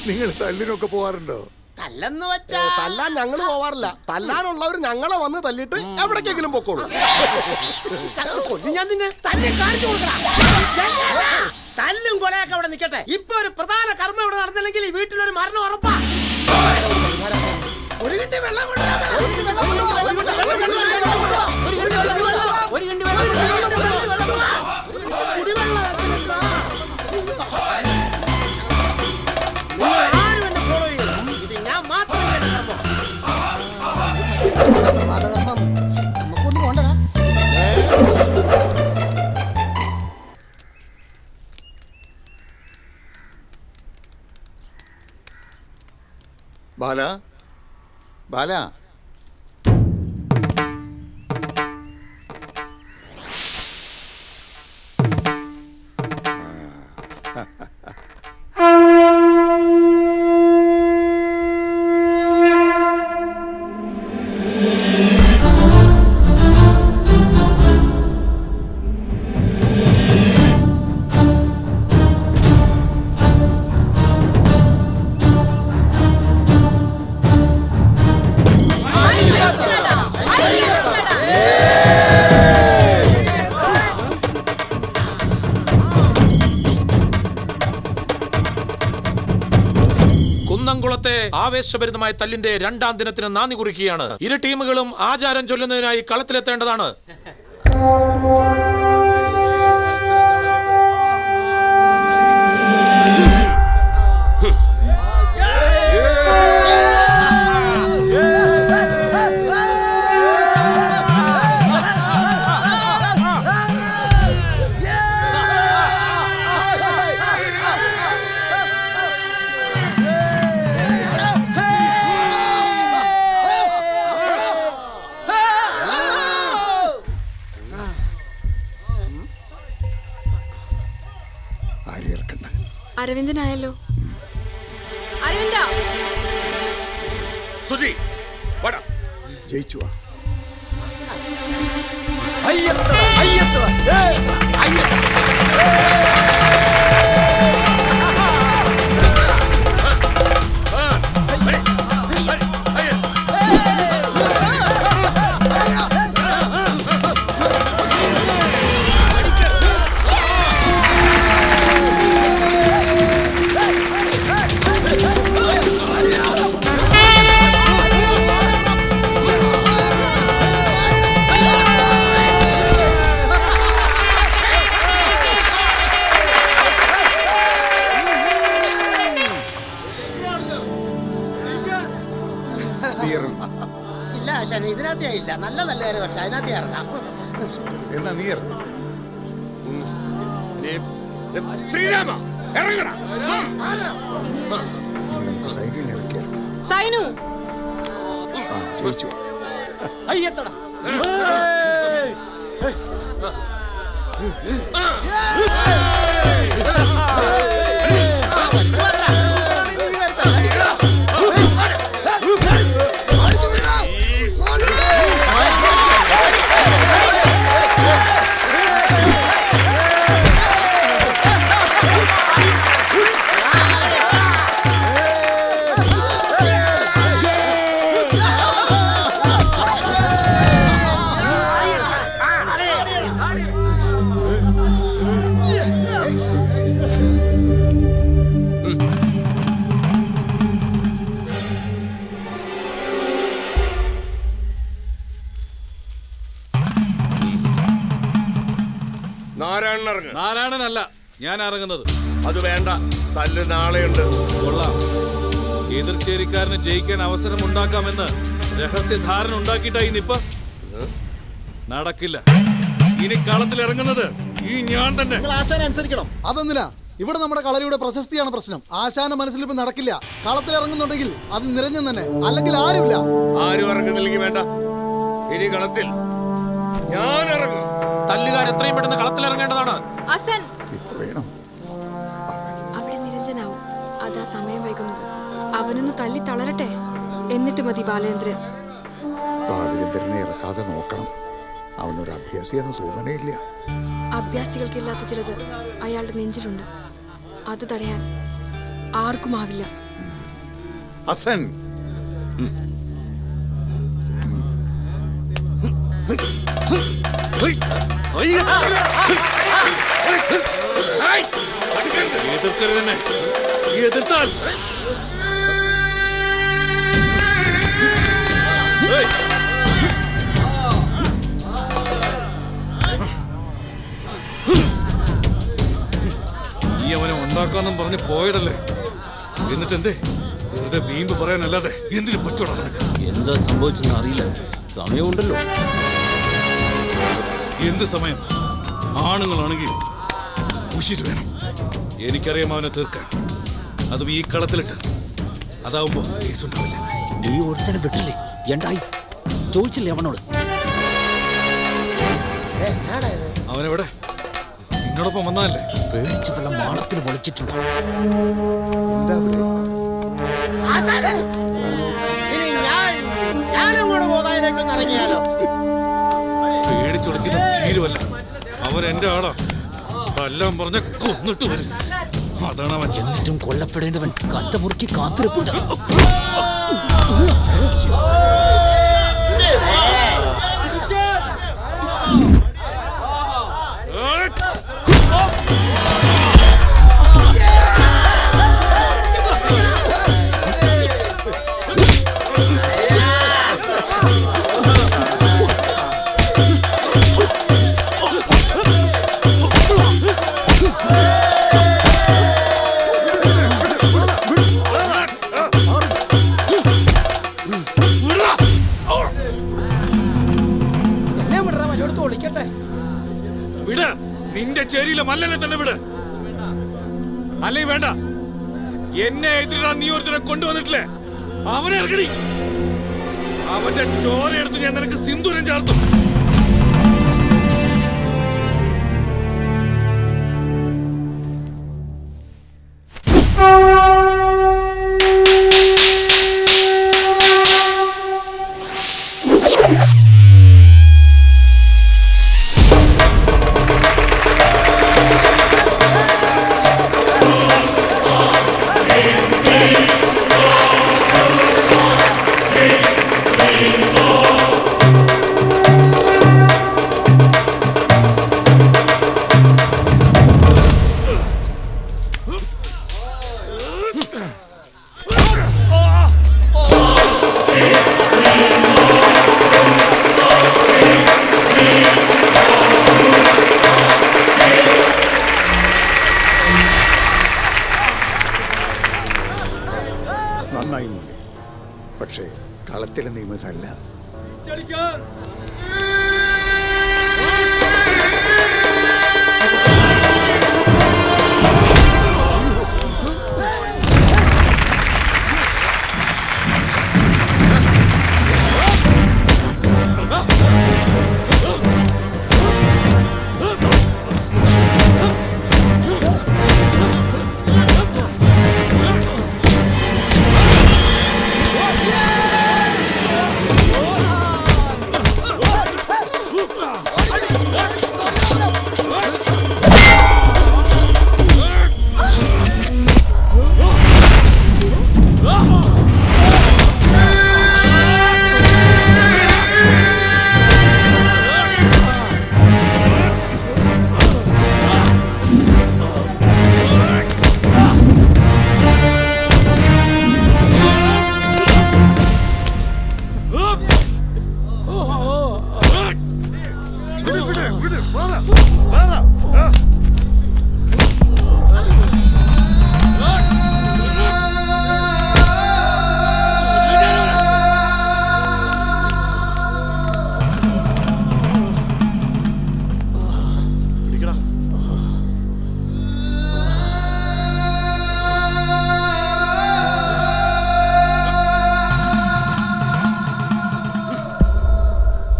A: നിങ്ങൾ തല്ലിനൊക്കെ പോവാറുണ്ടോ?
F: തല്ലെന്ന് വെച്ചാ
K: തല്ലാൻ ഞങ്ങൾ പോവാറില്ല. തല്ലാനുള്ളവർ ഞങ്ങളെ വന്ന് തല്ലിട്ട് എവിടേക്കെങ്കിലും പൊക്കോളൂ.
F: ഞാൻ നിന്നെ തല്ലി കാണിച്ചു കൊടുക്കണം. തല്ലും കൊലയൊക്കെ അവിടെ നിൽക്കട്ടെ. ഇപ്പൊ ഒരു പ്രധാന കർമ്മം ഇവിടെ നടന്നില്ലെങ്കിൽ ഈ വീട്ടിലൊരു മരണം ഉറപ്പാ. ഒരു കിണ്ടി വെള്ളം
K: നമുക്കൊന്നും പോണ്ടടാ.
A: ബാല, ബാല,
H: ആവേശഭരിതമായ തല്ലിന്റെ 2ാം ദിനത്തിന് നാന്ദി കുറിക്കുകയാണ്. ഇരു ടീമുകളും ആചാരം ചൊല്ലുന്നതിനായി കളത്തിലെത്തേണ്ടതാണ്.
J: അരവിന്ദനായല്ലോ. അരവിന്ദ
I: സുജി വാടാ.
A: ജയിച്ചു വാ.
F: ഇല്ല ആശാനെ, ഇതിനകത്തേ ഇല്ല. നല്ല കാര്യം പറ്റില്ല, അതിനകത്തേ ഇറങ്ങാം.
A: എന്നാ നീ ഇറങ്ങ്.
I: ശ്രീരാമ ഇറങ്ങടാ.
A: നമുക്ക് സൈനികനെ ഇറക്കിയാലോ?
J: സൈനു
A: ആ ജയിച്ചു വാ.
F: അയ്യത്തടാ.
C: നാരായണനല്ല ഞാൻ ഇറങ്ങുന്നത്.
I: അത് വേണ്ട, തല്ല് നാളെയുണ്ട്.
C: കൊള്ളാം. എതിർചേരിക്കാരന് ജയിക്കാൻ അവസരം ഉണ്ടാക്കാമെന്ന് രഹസ്യധാരണ ഉണ്ടാക്കിയിട്ടായി നിപ്പ. നടക്കില്ല. ഇനി കളത്തിൽ ഇറങ്ങുന്നത് ഈ ഞാൻ തന്നെ.
K: ആശാനെ അനുസരിക്കണം. അതെന്തിനാ? ഇവിടെ നമ്മുടെ കളരിയുടെ പ്രശസ്തിയാണ് പ്രശ്നം. ആശാന മനസ്സിൽ ഇപ്പൊ നടക്കില്ല. കളത്തിൽ ഇറങ്ങുന്നുണ്ടെങ്കിൽ അത് നിരഞ്ജൻ തന്നെ, അല്ലെങ്കിൽ ആരുമില്ല.
I: ആരും ഇറങ്ങുന്നില്ലെങ്കിൽ വേണ്ട. ഇനി കളത്തിൽ ഞാൻ ഇറങ്ങും.
H: തല്ലുകാർ എത്രയും പെട്ടെന്ന് കളത്തിലിറങ്ങേണ്ടതാണ്.
J: അസൻ
A: വേണം.
J: അവിടെ നിരഞ്ജനാവും. അതാ സമയം വൈകുന്നത്. അവനൊന്ന് തല്ലി തളരട്ടെ, എന്നിട്ട് മതി ബാലേന്ദ്രൻ.
A: ബാലേന്ദ്രനെ ഇറക്കാതെ നോക്കണം. അവനൊരു അഭ്യാസിയെന്ന് തോന്നണേ ഇല്ല.
J: അഭ്യാസികൾക്കില്ലാത്ത ചിലത് അയാളുടെ നെഞ്ചിലുണ്ട്. അത് തടയാൻ ആർക്കും ആവില്ല.
A: അസൻ
C: എതിർക്കരുത് തന്നെ. എതിർത്താൽ നീ അവനെ ഉണ്ടാക്കാന്നും പറഞ്ഞ് പോയതല്ലേ. എന്നിട്ടെന്തേ വെറുതെ വീമ്പ് പറയാനല്ലാതെ എന്തിനു പറ്റോടാ നിനക്ക്?
D: എന്താ സംഭവിച്ചെന്ന് അറിയില്ല. സമയമുണ്ടല്ലോ.
C: എന്ത് സമയം? ആണുങ്ങളാണെങ്കിൽ ഉശിര് വേണം. എനിക്കറിയാം അവനെ തീർക്കാൻ. അതും ഈ കളത്തിലിട്ട്. അതാവുമ്പോ കേസുണ്ടാവില്ല.
D: നീ ഒരുത്തനെ വിട്ടില്ലേ? എന്തായി ചോദിച്ചില്ലേ അവനോട്?
C: അവനെവിടെ? നിന്നോടൊപ്പം വന്നാലേ.
D: പേടിച്ച് വല്ല മാളത്തിൽ പൊളിച്ചിട്ടുണ്ടോ?
A: എന്താ
C: പേടിച്ചൊളിക്കുന്ന തീരുവല്ല. അവൻ എന്റെ ആളാ. എല്ലാം പറഞ്ഞ കൊന്നിട്ട് വരും. അതാണ് അവൻ.
D: എന്നിട്ടും കൊല്ലപ്പെടേണ്ടവൻ കത്തമുറുക്കി കാത്തിരിപ്പുണ്ട്.
F: എന്നെ വിടറ വല്ലോടത്ത് ഒളിക്കട്ടെ.
C: വിട്, നിന്റെ ചേരിയിലെ മല്ലനെ തന്നെ വിട്. അല്ലെങ്കിൽ വേണ്ട, എന്നെ എതിരിടാൻ നീ ഒരുത്തനെ കൊണ്ടുവന്നിട്ടില്ലേ, അവനെ ഇറങ്ങടി. അവന്റെ ചോരയെടുത്ത് ഞാൻ നിനക്ക് സിന്ദൂരം ചേർത്തും.
A: നന്നായി മോനെ, പക്ഷേ കളത്തിലെ നിയമതല്ല.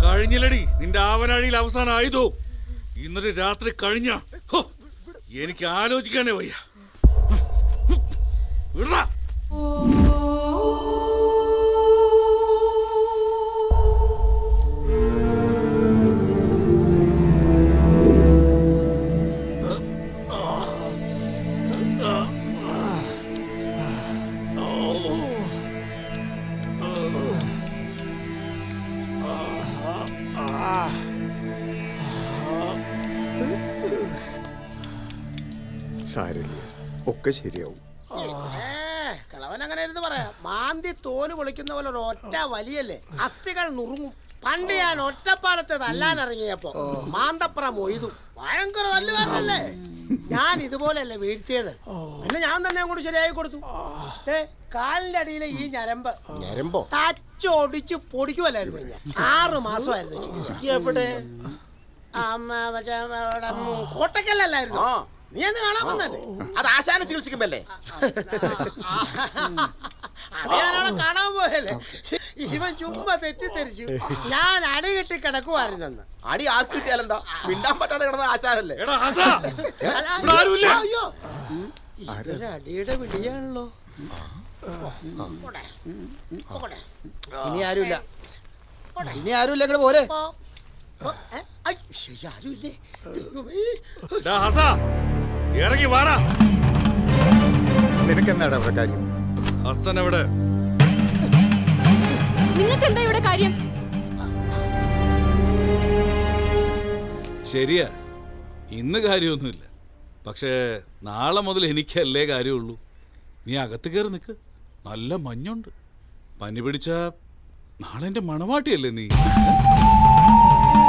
A: കഴിഞ്ഞില്ലടി നിന്റെ ആവനാഴിയിൽ അവസാനം ആയതോ. ഇന്നലെ രാത്രി കഴിഞ്ഞ എനിക്ക് ആലോചിക്കാനേ വയ്യ. വിടാ. സാരില്ല, ഒക്കെ ശരിയാവും.
F: കളവൻ അങ്ങനെ ഇരുന്ന് പറയാം. മാന്തി തോല് പൊളിക്കുന്ന പോലെ ഒരു ഒറ്റ വലിയല്ലേ, അസ്ഥികൾ നുറുങ്ങും. പണ്ട് ഞാൻ ഒറ്റപ്പാലത്തെ തല്ലാൻ ഇറങ്ങിയപ്പോ മാന്തപ്പുറ മൊയ്തു ഭയങ്കര തല്ലുകാരനല്ലേ. ഞാൻ ഇതുപോലെയല്ലേ വീഴ്ത്തിയത്. പിന്നെ ഞാൻ തന്നെ അങ്ങോട്ട് ശരിയായി കൊടുത്തു. കാലിന്റെ അടിയിലെ ഈ ഞരമ്പോ തച്ചൊടിച്ച് പൊടിക്കുമല്ലായിരുന്നു. ഞാൻ 6 മാസമായിരുന്നു കോട്ടക്കല്ലായിരുന്നു. നീ എന്ന് കാണാൻ വന്നല്ലേ?
K: അത് ആശാന ചികിത്സിക്കുമ്പല്ലേ?
F: അയാളെ കാണാൻ പോയല്ലേ? ഇവൻ ചുമ്മാ തെറ്റിദ്ധരിച്ചു ഞാൻ അടി കെട്ടി കിടക്കുവായിരുന്നെന്ന്.
K: അടി ആർക്ക് കിട്ടിയാലെന്താ? മിണ്ടാൻ പറ്റാതെ കിടന്ന ആശാനല്ലേ?
F: അയ്യോ, ഇതൊരു അടിയുടെ വിളിയാണല്ലോ.
K: ഇനി ആരുമില്ല, ഇനി ആരുമില്ല. ഇങ്ങോട്ട് പോരെ.
F: ആരുമില്ലേ?
C: ഇറങ്ങി വാടാ.
A: നിനക്കെന്താടാ അവിടെ കാര്യം?
C: ഹസൻ എവിടെ?
J: നിങ്ങൾക്ക് എന്താ ഇവിടെ കാര്യം?
C: ശരിയാ, ഇന്ന് കാര്യമൊന്നുമില്ല. പക്ഷേ നാളെ മുതൽ എനിക്കല്ലേ കാര്യമുള്ളൂ. നീ അകത്ത് കയറി നിൽക്ക്, നല്ല മഞ്ഞുണ്ട്. പനി പിടിച്ച നാളെ എൻ്റെ മണവാട്ടിയല്ലേ നീ?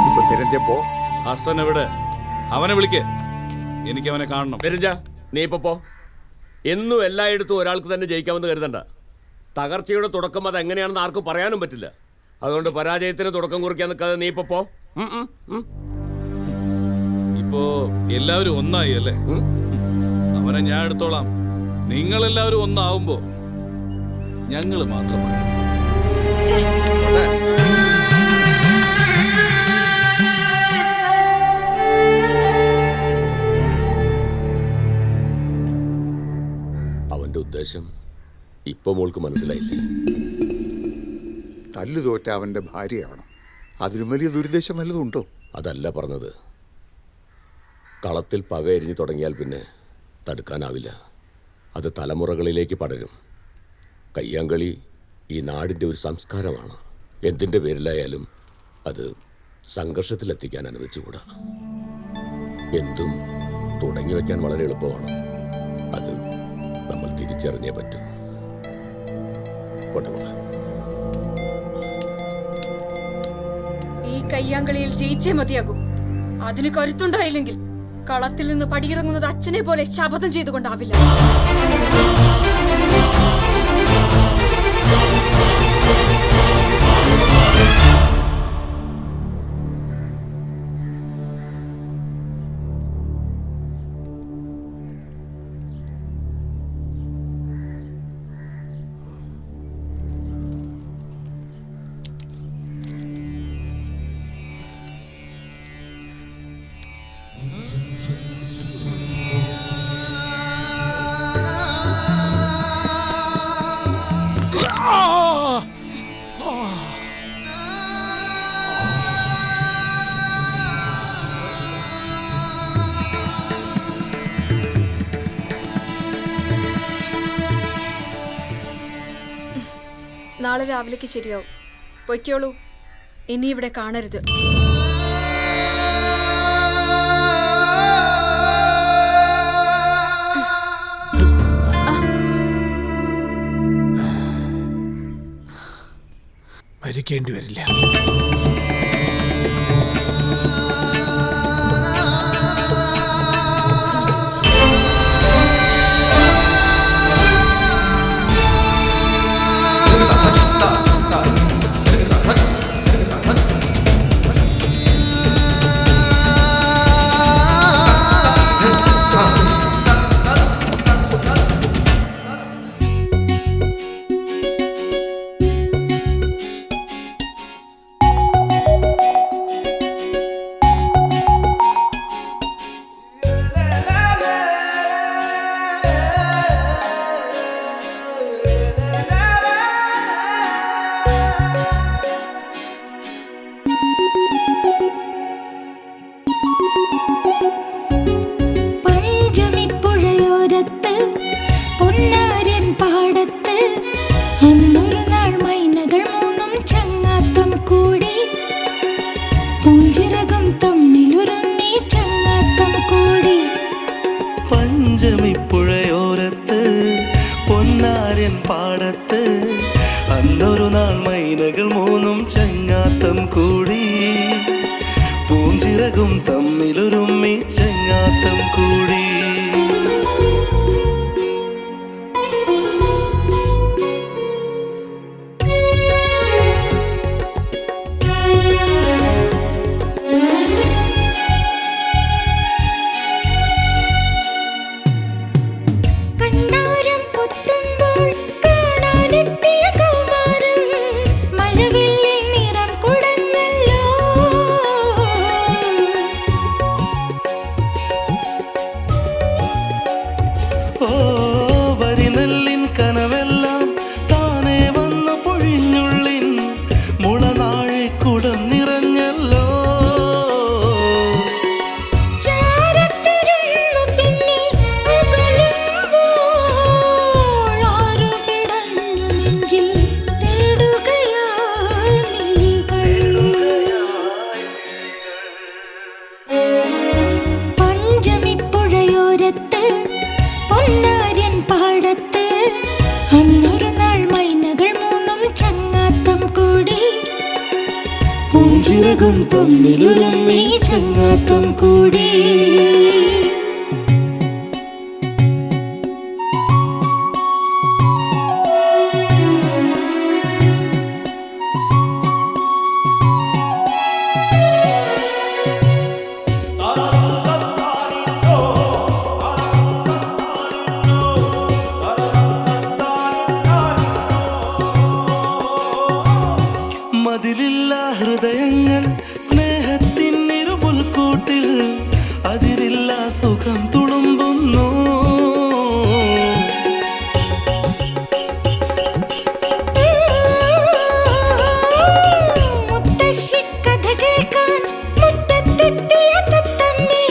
A: ഇപ്പൊ നിരഞ്ജൻ പോ.
C: ഹസൻ എവിടെ? അവനെ വിളിക്കേ, എനിക്ക് അവനെ കാണണം.
I: പെരുഞ്ച, നീ ഇപ്പൊ പോ. എന്നും എല്ലായിടത്തും ഒരാൾക്ക് തന്നെ ജയിക്കാമെന്ന് കരുതണ്ട. തകർച്ചയുടെ തുടക്കം അത് എങ്ങനെയാണെന്ന് ആർക്കും പറയാനും പറ്റില്ല. അതുകൊണ്ട് പരാജയത്തിന് തുടക്കം കുറിക്കാൻ നിൽക്കാതെ നീ ഇപ്പൊ പോ.
C: ഇപ്പോ എല്ലാവരും ഒന്നായി അല്ലേ? അവനെ ഞാൻ എടുത്തോളാം. നിങ്ങളെല്ലാവരും ഒന്നാവുമ്പോ ഞങ്ങള് മാത്രം മതി.
I: അവന്റെ ഉദ്ദേശം ഇപ്പൊ മോൾക്ക് മനസ്സിലായില്ലേ?
A: തല്ലു തോറ്റ അവന്റെ ഭാര്യയാവണം. അതിലും വലിയ ദുരുദ്ദേശം വല്ലതുണ്ടോ?
I: അതല്ല പറഞ്ഞത്. കളത്തിൽ പക എരിഞ്ഞു തുടങ്ങിയാൽ പിന്നെ തടുക്കാനാവില്ല. അത് തലമുറകളിലേക്ക് പടരും. കയ്യാങ്കളി ഈ നാടിൻ്റെ ഒരു സംസ്കാരമാണ്. എന്തിൻ്റെ പേരിലായാലും അത് സംഘർഷത്തിലെത്തിക്കാൻ അനുവദിച്ചുകൂടാ. എന്തും തുടങ്ങി വയ്ക്കാൻ വളരെ എളുപ്പമാണ്. അത് നമ്മൾ തിരിച്ചറിഞ്ഞേ പറ്റും. പോട്ടെ.
J: ഈ കയ്യാങ്കളിയിൽ ജയിച്ചേ മതിയാകൂ. അതിന് കരുത്തുണ്ടായില്ലെങ്കിൽ കളത്തിൽ നിന്ന് പടിയിറങ്ങുന്നത് അച്ഛനെ പോലെ ശപഥം ചെയ്തുകൊണ്ടാവില്ല. നാളെ രാവിലേക്ക് ശരിയാവും. പൊയ്ക്കോളൂ. ഇനി ഇവിടെ കാണരുത്.
B: മരിക്കേണ്ടി വരില്ല.
L: പഞ്ചമിപ്പുഴയോരത്ത് പൊന്നാരൻ പാടത്ത് അന്നൊരു നാൾ മൈനകൾ മൂന്നും ചങ്ങാത്തം കൂടി. പൂഞ്ചിറകും തമ്മിലൊരുമ്മി ചങ്ങാത്തം കൂടി. പുഞ്ചിരകം തമ്മിലൊരുമ്മി ചങ്ങാത്തം കൂടി. മതിലില്ല ഹൃദയങ്ങൾ സ്നേഹത്തിനിരുപുൽക്കൂട്ടിൽ അതിരില്ല സുഖം തുളുമ്പുന്നു. മുത്തശ്ശിക്കഥ കേൾക്കാൻ മുറ്റത്തെത്തിയ തത്തമ്മേ,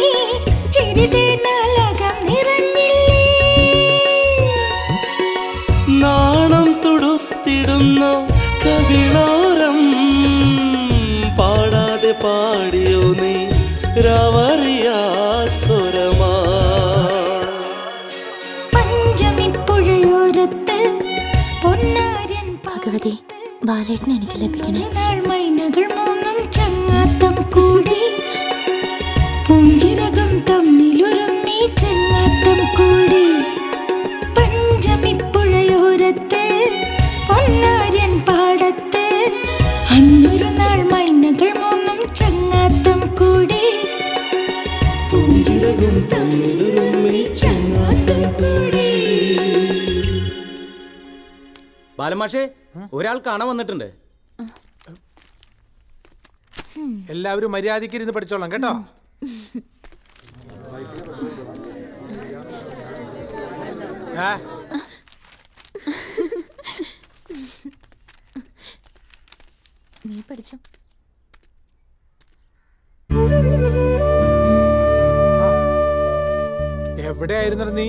L: ചിരിതേനാലകം നിറഞ്ഞില്ലേ. നാണം തുടുത്തിടുന്ന കവിളോരം പാടാതെ പാടിയോ നീ രാവറിയാ സ്വരമാ. പഞ്ചമിപ്പുഴയോരത്ത് പൊന്നാര്യൻ
G: ഭഗവതി, ബാലേട്ടനെ എനിക്ക് ലഭിക്കണേ.
L: മൈനകൾ മൂന്നും ചങ്ങാത്തം കൂടി. പുഞ്ചിരകം തമ്മിലൊരുമ്മി ചങ്ങാത്തം കൂടി. പഞ്ചമിപ്പുഴയോരത്ത് പൊന്നാര്യൻ പാടത്ത് അന്നൊരു നാൾ മൈനകൾ മൂന്നും ചങ്ങാത്തം കൂടി. പുഞ്ചിരകം തമ്മിലൊരുമ്മി ചങ്ങാത്തം കൂടി.
M: ബാലമാഷേ, ഒരാൾ കാണാൻ വന്നിട്ടുണ്ട്.
K: എല്ലാവരും മര്യാദയ്ക്ക് ഇരുന്ന് പഠിച്ചോളാം കേട്ടോ.
G: നീ പഠിച്ചോ.
K: എവിടെയായിരുന്നു നീ?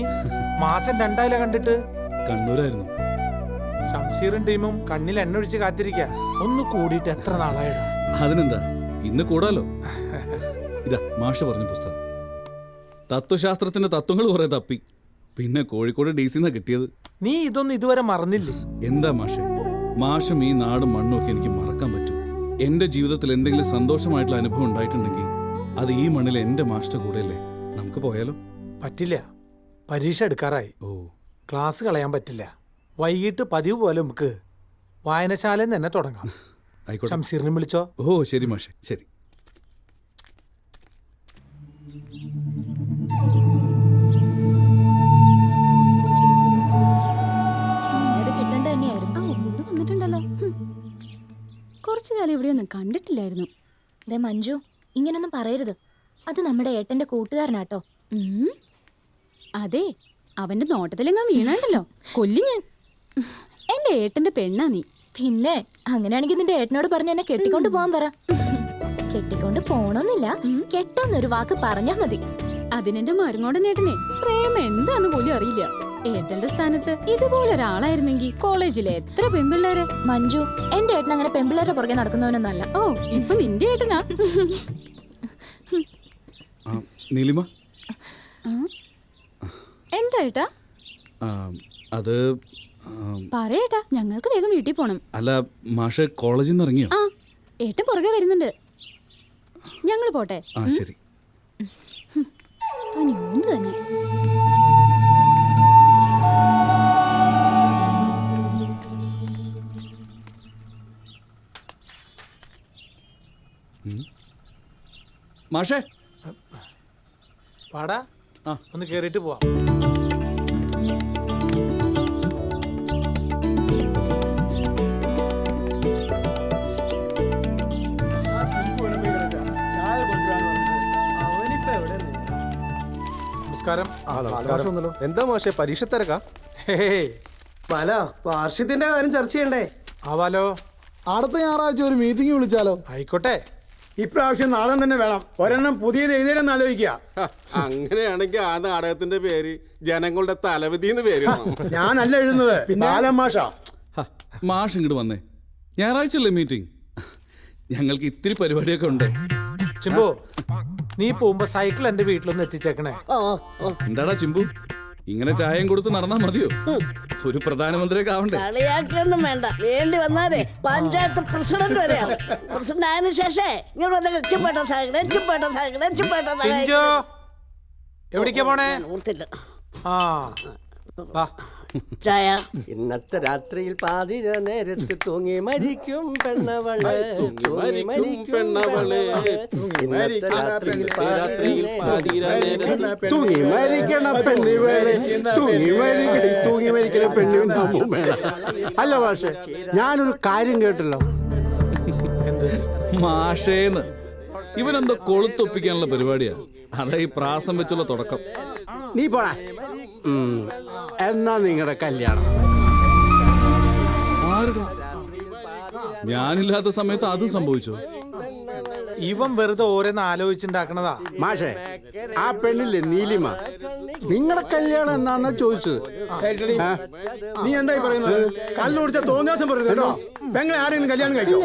K: മാസം 2 കണ്ടിട്ട്.
C: കണ്ണൂരായിരുന്നു.
K: ഷംസീറും ടീമും കണ്ണിൽ എണ്ണ ഒഴിച്ച് കാത്തിരിക്ക. ഒന്ന് കൂടിയിട്ട് എത്ര നാളായിടാ.
C: അതിനെന്താ, ഇന്ന് കൂടാലോ. ഇതാ മാഷ പറഞ്ഞ പുസ്തകം. തത്വശാസ്ത്രത്തിന്റെ തത്വങ്ങൾ കുറെ തപ്പി. പിന്നെ കോഴിക്കോട് DC കിട്ടിയത്.
K: നീ ഇതൊന്നും ഇതുവരെ മറന്നില്ലേ?
C: എന്താ മാഷെ, മാഷും ഈ നാടും മണ്ണും ഒക്കെ എനിക്ക് മറക്കാൻ പറ്റും. എന്റെ ജീവിതത്തിൽ എന്തെങ്കിലും സന്തോഷമായിട്ടുള്ള അനുഭവം ഉണ്ടായിട്ടുണ്ടെങ്കിൽ അത് ഈ മണ്ണിൽ എന്റെ മാഷിന്റെ കൂടെയല്ലേ. നമുക്ക് പോയാലോ?
K: പറ്റില്ല, പരീക്ഷ എടുക്കാറായി.
C: ഓ,
K: ക്ലാസ് കളയാൻ പറ്റില്ല. വൈകിട്ട് പതിവ് പോലെ നമുക്ക് വായനശാലയിൽ തന്നെ തുടങ്ങാം.
C: ആയിക്കോട്ടെ.
K: ഷംസീറിനെ വിളിച്ചോ?
C: ഓ ശരി മാഷെ, ശരി.
G: കുറച്ചു കാലം ഇവിടെയൊന്നും കണ്ടിട്ടില്ലായിരുന്നു. ദേ മഞ്ജു, ഇങ്ങനൊന്നും പറയരുത്. അത് നമ്മുടെ ഏട്ടന്റെ കൂട്ടുകാരനാട്ടോ.
J: അതെ, അവന്റെ നോട്ടത്തിലെങ്ങാൻ വീണാണ്ടല്ലോ കൊല്ലി ഞാൻ. എന്റെ ഏട്ടന്റെ പെണ്ണാ നീ.
G: പിന്നെ അങ്ങനെയാണെങ്കിൽ നിന്റെ ഏട്ടനോട് പറഞ്ഞ് എന്നെ കെട്ടിക്കൊണ്ട് പോവാൻ പറ. കെട്ടിക്കൊണ്ട് പോണോന്നില്ല, കെട്ടോന്നൊരു വാക്ക് പറഞ്ഞാ മതി.
J: അതിനെന്റെ മരുങ്ങോടൻ ഏട്ടനെ പ്രേമം എന്താന്ന് പോലും അറിയില്ല. ഏട്ടന്റെ സ്ഥാനത്ത് ഇതുപോലെ ഒരാളായിരുന്നെങ്കിൽ കോളേജിലെ എത്ര പെൺപിള്ളേര്.
G: മഞ്ജു, എന്റെ ഏട്ടൻ അങ്ങനെ പെൺപിള്ളേരെ പുറകെ നടക്കുന്നവനൊന്നല്ല.
J: ഓ, ഇപ്പൊ നിന്റെ ഏട്ടനാ.
C: നീലിമ,
J: എന്താ ഏട്ടാ?
C: അത്
J: പറയേട്ടാ, ഞങ്ങൾക്ക് വേഗം വീട്ടിൽ പോണം.
C: അല്ല മാഷെ, കോളേജിൽ നിന്ന് ഇറങ്ങിയോ?
J: ആ, ഏട്ടൻ പുറകെ വരുന്നുണ്ട്. ഞങ്ങൾ പോട്ടെ.
C: ആ ശരി.
J: തന്നെ
C: മാഷേ,
K: പാടാ, ഒന്ന് കേറിയിട്ട് പോവാം. നമസ്കാരം.
M: എന്താ മാഷെ, പരീക്ഷ തിരക്കാ?
K: പല വാർഷികത്തിന്റെ കാര്യം ചർച്ച ചെയ്യണ്ടേ? ആവാലോ.
B: അടുത്ത ഞായറാഴ്ച ഒരു മീറ്റിംഗ് വിളിച്ചാലോ?
K: ആയിക്കോട്ടെ.
N: ഇപ്രാവശ്യം നാടകം തന്നെ വേണം. ഒരെണ്ണം പുതിയത് എഴുതിയിടെന്ന് ആലോചിക്കുക.
M: അങ്ങനെയാണെങ്കിൽ ആ നാടകത്തിന്റെ പേര് ജനങ്ങളുടെ തലവിധിന്ന് പേര്.
N: ഞാനല്ല എഴുതുന്നത്, ബാലമാഷ.
C: മാഷ് ഇങ്ങോട്ട് വന്നേ. ഞായറാഴ്ചയല്ലേ മീറ്റിംഗ്? ഞങ്ങൾക്ക് ഇത്തിരി പരിപാടിയൊക്കെ ഉണ്ട്.
K: ചിമ്പു, നീ പോകുമ്പോ സൈക്കിൾ എന്റെ വീട്ടിലൊന്ന് എത്തിച്ചേക്കണേ.
C: എന്താടാ ചിമ്പു, ഇങ്ങനെ ചായയും കൊടുത്ത് നടന്നാ മതിയോ? ഒരു പ്രധാനമന്ത്രിയൊക്കെ ആവണ്ടേ?
L: കളിയാക്കൊന്നും വേണ്ട. വേണ്ടി വന്നാലേ പഞ്ചായത്ത് പ്രസിഡന്റ് വരെ ആവും. പ്രസിഡന്റ് ആയതിനു ശേഷേ ഇങ്ങോട്ട് രക്ഷപ്പെട്ട
N: എവിടേക്കാ പോണേ?
L: ഓർത്തില്ല.
N: ആ
L: ചായ.
F: ഇന്നത്തെ രാത്രിയിൽ പാതിര നേരത്ത് തൂങ്ങി മരിക്കും പെണ്ണവള്, തൂങ്ങി മരിക്കും പെണ്ണവള്. ഇന്നത്തെ രാത്രിയിൽ പാതിര നേരത്ത് തൂങ്ങി മരിക്കണ പെണ്ണിവള്, തൂങ്ങി മരിക്കണ പെണ്ണുവേണ്ട. അല്ല പക്ഷേ ഞാനൊരു കാര്യം കേട്ടല്ലോ.
C: മാഷേന്ന് ഇവനെന്തോ കൊളുത്തൊപ്പിക്കാനുള്ള പരിപാടിയാ. അതാ ഈ പ്രാസം വെച്ചുള്ള തുടക്കം.
F: നീ പോടാ. എന്നാ നിങ്ങളുടെ കല്യാണം
C: ആരുടെ? ഞാനില്ലാത്ത സമയത്ത് അതും സംഭവിച്ചു.
N: ഇവൻ വെറുതെ ഓരോന്ന് ആലോചിച്ചുണ്ടാക്കണതാ.
F: മാഷേ, ആ പെണ്ണില്ലേ നീലിമ, നിങ്ങളുടെ കല്യാണം എന്നാന്നാ ചോദിച്ചത്.
N: നീ എന്തായി പറയുന്നത്? കള്ളു കുടിച്ച തോന്നിയാസം പറയുന്നത് കേട്ടോ. പെങ്ങളെ ആരെങ്കിലും കല്യാണം കഴിക്കോ?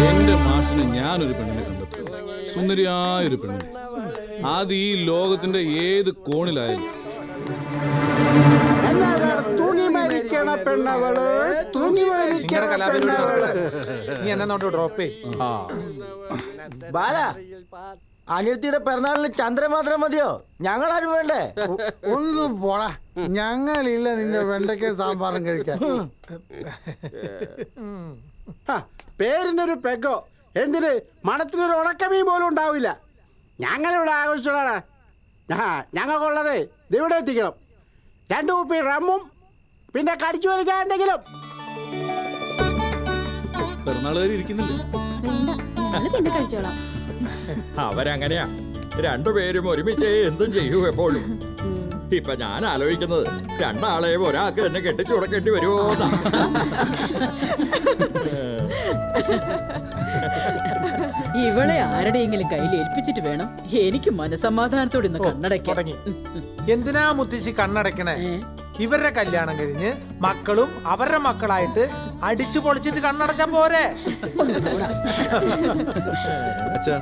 C: എന്റെ മാഷിന് ഞാനൊരു പെണ്ണിനെ കണ്ടെത്തും, സുന്ദരിയായൊരു പെണ്ണിനെ. അത് ഈ ലോകത്തിന്റെ ഏത് കോണിലായാലും.
F: തൂങ്ങി മരിക്കണ പെണ്ണവള്, തൂങ്ങി മരിക്കണ പെണ്ണവള്.
N: നീ എന്നെ നോട്ട് ഡ്രോപ്പ്
K: ബാല, അനിയത്തിയുടെ പിറന്നാളിന് ചന്ദ്രൻ മാത്രം മതിയോ? ഞങ്ങളാരും വേണ്ടേ?
F: ഒന്നും പോടാ, ഞങ്ങളില്ല നിന്റെ വെണ്ടയ്ക്ക സാമ്പാറും കഴിക്കാൻ. പേരിനൊരു പെഗോ, എന്തിന് മണത്തിനൊരു ഉണക്കമീൻ പോലും ഉണ്ടാവില്ല. ഞങ്ങളിവിടെ ആഘോഷിച്ചോളാണ്. ഞങ്ങൾക്കുള്ളത് ഇവിടെ എത്തിക്കണം. 2 കുപ്പി റമ്മും പിന്നെ കടിച്ചു വലിക്കാൻ എന്തെങ്കിലും.
C: പിറന്നാൾ വരെ ഇരിക്കുന്നില്ലേ?
G: പിന്നെ കഴിച്ചോളാം.
E: അവരങ്ങനെയാ, രണ്ടുപേരും ഒരുമിച്ച് എന്തും ചെയ്യൂ എപ്പോഴും. ഇപ്പൊ ഞാൻ ആലോചിക്കുന്നത് രണ്ടാളെയും ഒരാൾക്ക് തന്നെ കെട്ടിച്ചു കൊടുക്കേണ്ടി വരുമോ?
L: ഇവളെ ആരുടെയെങ്കിലും കയ്യിൽ ഏൽപ്പിച്ചിട്ട് വേണം എനിക്ക് മനസമാധാനത്തോടെ ഇന്ന് കണ്ണടയ്ക്കാൻ.
N: എന്തിനാ മുത്തശ്ശി കണ്ണടക്കണേ? ഇവരുടെ കല്യാണം കഴിഞ്ഞ് മക്കളും അവരുടെ മക്കളായിട്ട് അടിച്ചു പൊളിച്ചിട്ട് കണ്ണടച്ചാ പോരെ?
C: അച്ഛാ,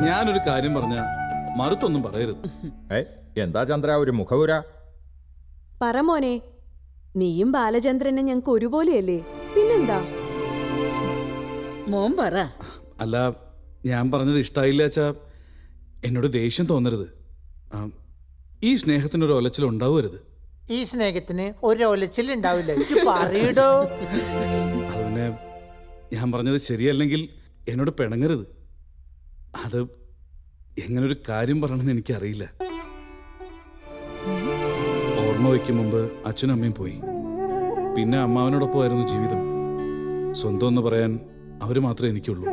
C: ഞാനൊരു കാര്യം പറഞ്ഞ മറുത്തൊന്നും പറയരുത്.
E: എന്താ ചന്ദ്ര ഒരു മുഖവുര?
L: പറ മോനെ, നീയും ബാലചന്ദ്രനും ഞങ്ങൾക്ക് ഒരുപോലെയല്ലേ? പിന്നെന്താ? മോൻ പറ.
C: അല്ല, ഞാൻ പറഞ്ഞത് ഇഷ്ടായില്ല അച്ഛാ. എന്നോട് ദേഷ്യം തോന്നരുത്. ഈ സ്നേഹത്തിനൊരു ഒലച്ചിൽ ഉണ്ടാവരുത്.
N: ഈ സ്നേഹത്തിന് ഒരു ഒലച്ചിൽ ഉണ്ടാവില്ല. പറയടോ.
C: അത് പിന്നെ ഞാൻ പറഞ്ഞത് ശരിയല്ലെങ്കിൽ എന്നോട് പിണങ്ങരുത്. അത് എങ്ങനൊരു കാര്യം പറയണമെന്ന് എനിക്കറിയില്ല. ഓർമ്മ വയ്ക്കും മുമ്പ് അച്ഛനും അമ്മയും പോയി. പിന്നെ അമ്മാവനോടൊപ്പമായിരുന്നു ജീവിതം. സ്വന്തം എന്ന് പറയാൻ അവർ മാത്രമേ എനിക്കുള്ളൂ.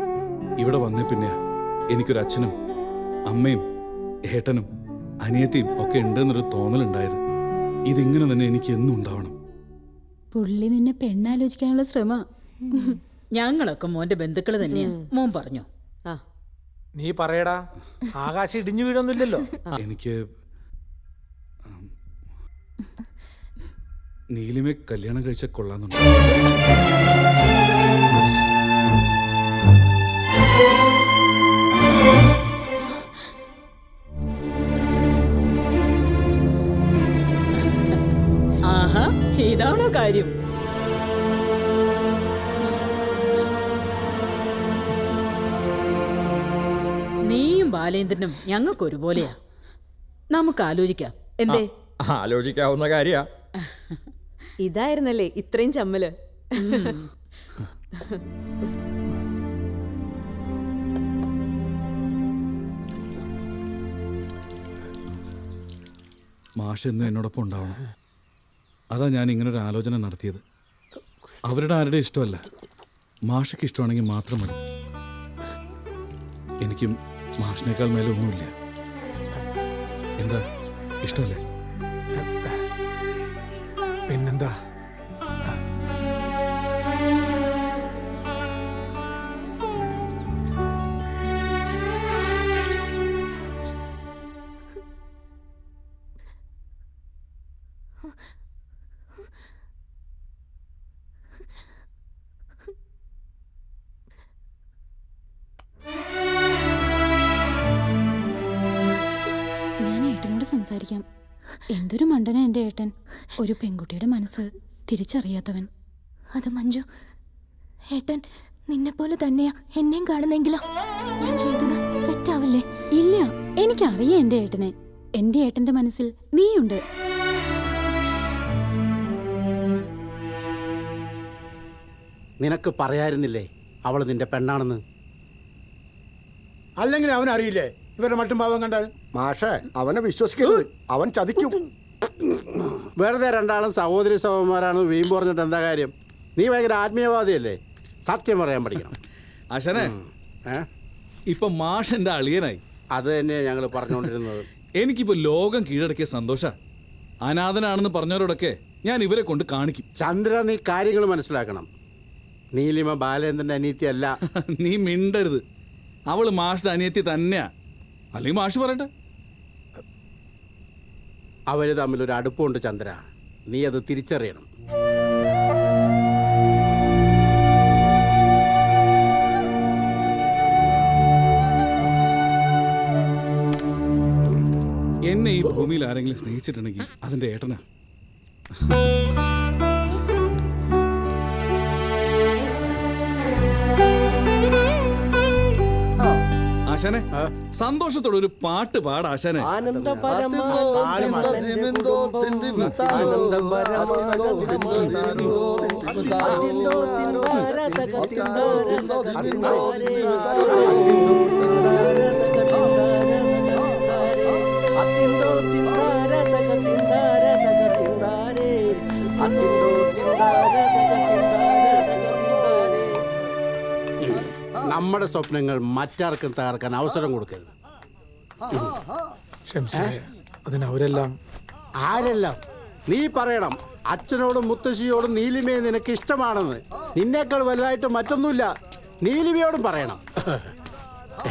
C: ഇവിടെ വന്നേ പിന്നെ എനിക്കൊരു അച്ഛനും അമ്മയും ഏട്ടനും അനിയത്തിയും ഒക്കെ ഉണ്ടെന്നൊരു തോന്നലുണ്ടായത്. ഇതിങ്ങനെ തന്നെ എനിക്ക് എന്നും ഉണ്ടാവണം.
L: പുള്ളി നിന്നെ പെണ്ണാലോചിക്കാനുള്ള ശ്രമ. ഞങ്ങളൊക്കെ മോന്റെ ബന്ധുക്കള് തന്നെയാ. മോൻ പറഞ്ഞു.
N: നീ പറയടാ, ആകാശം ഇടിഞ്ഞു വീഴൊന്നുമില്ലല്ലോ.
C: എനിക്ക് നീലിമെ കല്യാണം കഴിച്ച കൊള്ളാന്നുണ്ട്.
L: ആഹാ, ഇതാണോ കാര്യം? നീയും ബാലേന്ദ്രനും ഞങ്ങൾക്ക് ഒരുപോലെയാ. നമുക്ക് ആലോചിക്കാം. എന്തേ?
E: ആലോചിക്കാവുന്ന കാര്യ.
L: ഇതായിരുന്നല്ലേ ഇത്രയും ചമ്മല്?
C: മാഷ് എന്നും എന്നോടൊപ്പം ഉണ്ടാവണം. അതാ ഞാൻ ഇങ്ങനൊരു ആലോചന നടത്തിയത്. അവരുടെ ആരുടെ ഇഷ്ടമല്ല, മാഷയ്ക്ക് ഇഷ്ടമാണെങ്കിൽ മാത്രം മതി. എനിക്കും മാഷിനേക്കാൾ മേലെ ഒന്നുമില്ല. എന്താ, ഇഷ്ടമല്ലേ?
N: പിന്നെന്താ?
G: ഞാൻ ഏട്ടനോട് സംസാരിക്കാം.
L: എന്തൊരു മണ്ടന എൻ്റെ ഏട്ടൻ. ഒരു പെൺകുട്ടിയുടെ മനസ്സ് തിരിച്ചറിയാത്തവൻ.
G: അത് മഞ്ജു, ഏട്ടൻ നിന്നെ പോലെ തന്നെയാ എന്നെയും കാണുന്നെങ്കിലോ ഞാൻ ചെയ്തത് തെറ്റാവില്ലേ?
L: ഇല്ല, എനിക്കറിയാം എൻ്റെ ഏട്ടനെ. എൻ്റെ ഏട്ടന്റെ മനസ്സിൽ നീയുണ്ട്.
K: നിനക്ക് പറയായിരുന്നില്ലേ അവള് നിന്റെ പെണ്ണാണെന്ന്?
O: അല്ലെങ്കിൽ അവൻ അറിയില്ലേ ഇവരുടെ മട്ടും ഭാവം കണ്ടാൽ?
K: മാഷേ, അവനെ വിശ്വസിക്കരുത്, അവൻ ചതിക്കും. വെറുതെ രണ്ടാളും സഹോദരി സഹോദരന്മാരാണ് വീമ്പ് പറഞ്ഞിട്ട് എന്താ കാര്യം? നീ ഭയങ്കര ആത്മീയവാദിയല്ലേ? സത്യം പറയാൻ പഠിക്കണം.
C: ആശാനെ,
K: ഇപ്പൊ മാഷന്റെ അളിയനായി. അത് തന്നെയാണ് ഞങ്ങൾ പറഞ്ഞുകൊണ്ടിരുന്നത്.
C: എനിക്കിപ്പോ ലോകം കീഴടക്കിയ സന്തോഷ. അനാഥനാണെന്ന് പറഞ്ഞവരോടൊക്കെ ഞാൻ ഇവരെ കൊണ്ട് കാണിക്കും.
K: ചന്ദ്ര, നീ കാര്യങ്ങൾ മനസ്സിലാക്കണം. നീലിമ ബാലേന്ദ്രന്റെ അനിയത്തി അല്ല.
C: നീ മിണ്ടരുത്. അവള് മാഷിന്റെ അനിയത്തി തന്നെയാ. അല്ലെങ്കിൽ മാഷ് പറയട്ടെ.
K: അവര് തമ്മിലൊരു അടുപ്പമുണ്ട് ചന്ദ്ര, നീ അത് തിരിച്ചറിയണം.
C: എന്നെ ഈ ഭൂമിയിൽ ആരെങ്കിലും സ്നേഹിച്ചിട്ടുണ്ടെങ്കിൽ അതിന്റെ ഏട്ടനാ. ആശാനെ, സന്തോഷത്തോടെ ഒരു പാട്ട് പാട ആശാനെ.
K: നമ്മുടെ സ്വപ്നങ്ങൾ മറ്റാർക്കും തകർക്കാൻ അവസരം കൊടുക്കരുത്.
O: അതിനവരെല്ലാം
K: ആരെല്ലാം? നീ പറയണം. അച്ഛനോടും മുത്തശ്ശിയോടും നീലിമയെ നിനക്ക് ഇഷ്ടമാണെന്ന്. നിന്നേക്കാൾ വലുതായിട്ട് മറ്റൊന്നുമില്ല. നീലിമയോടും പറയണം.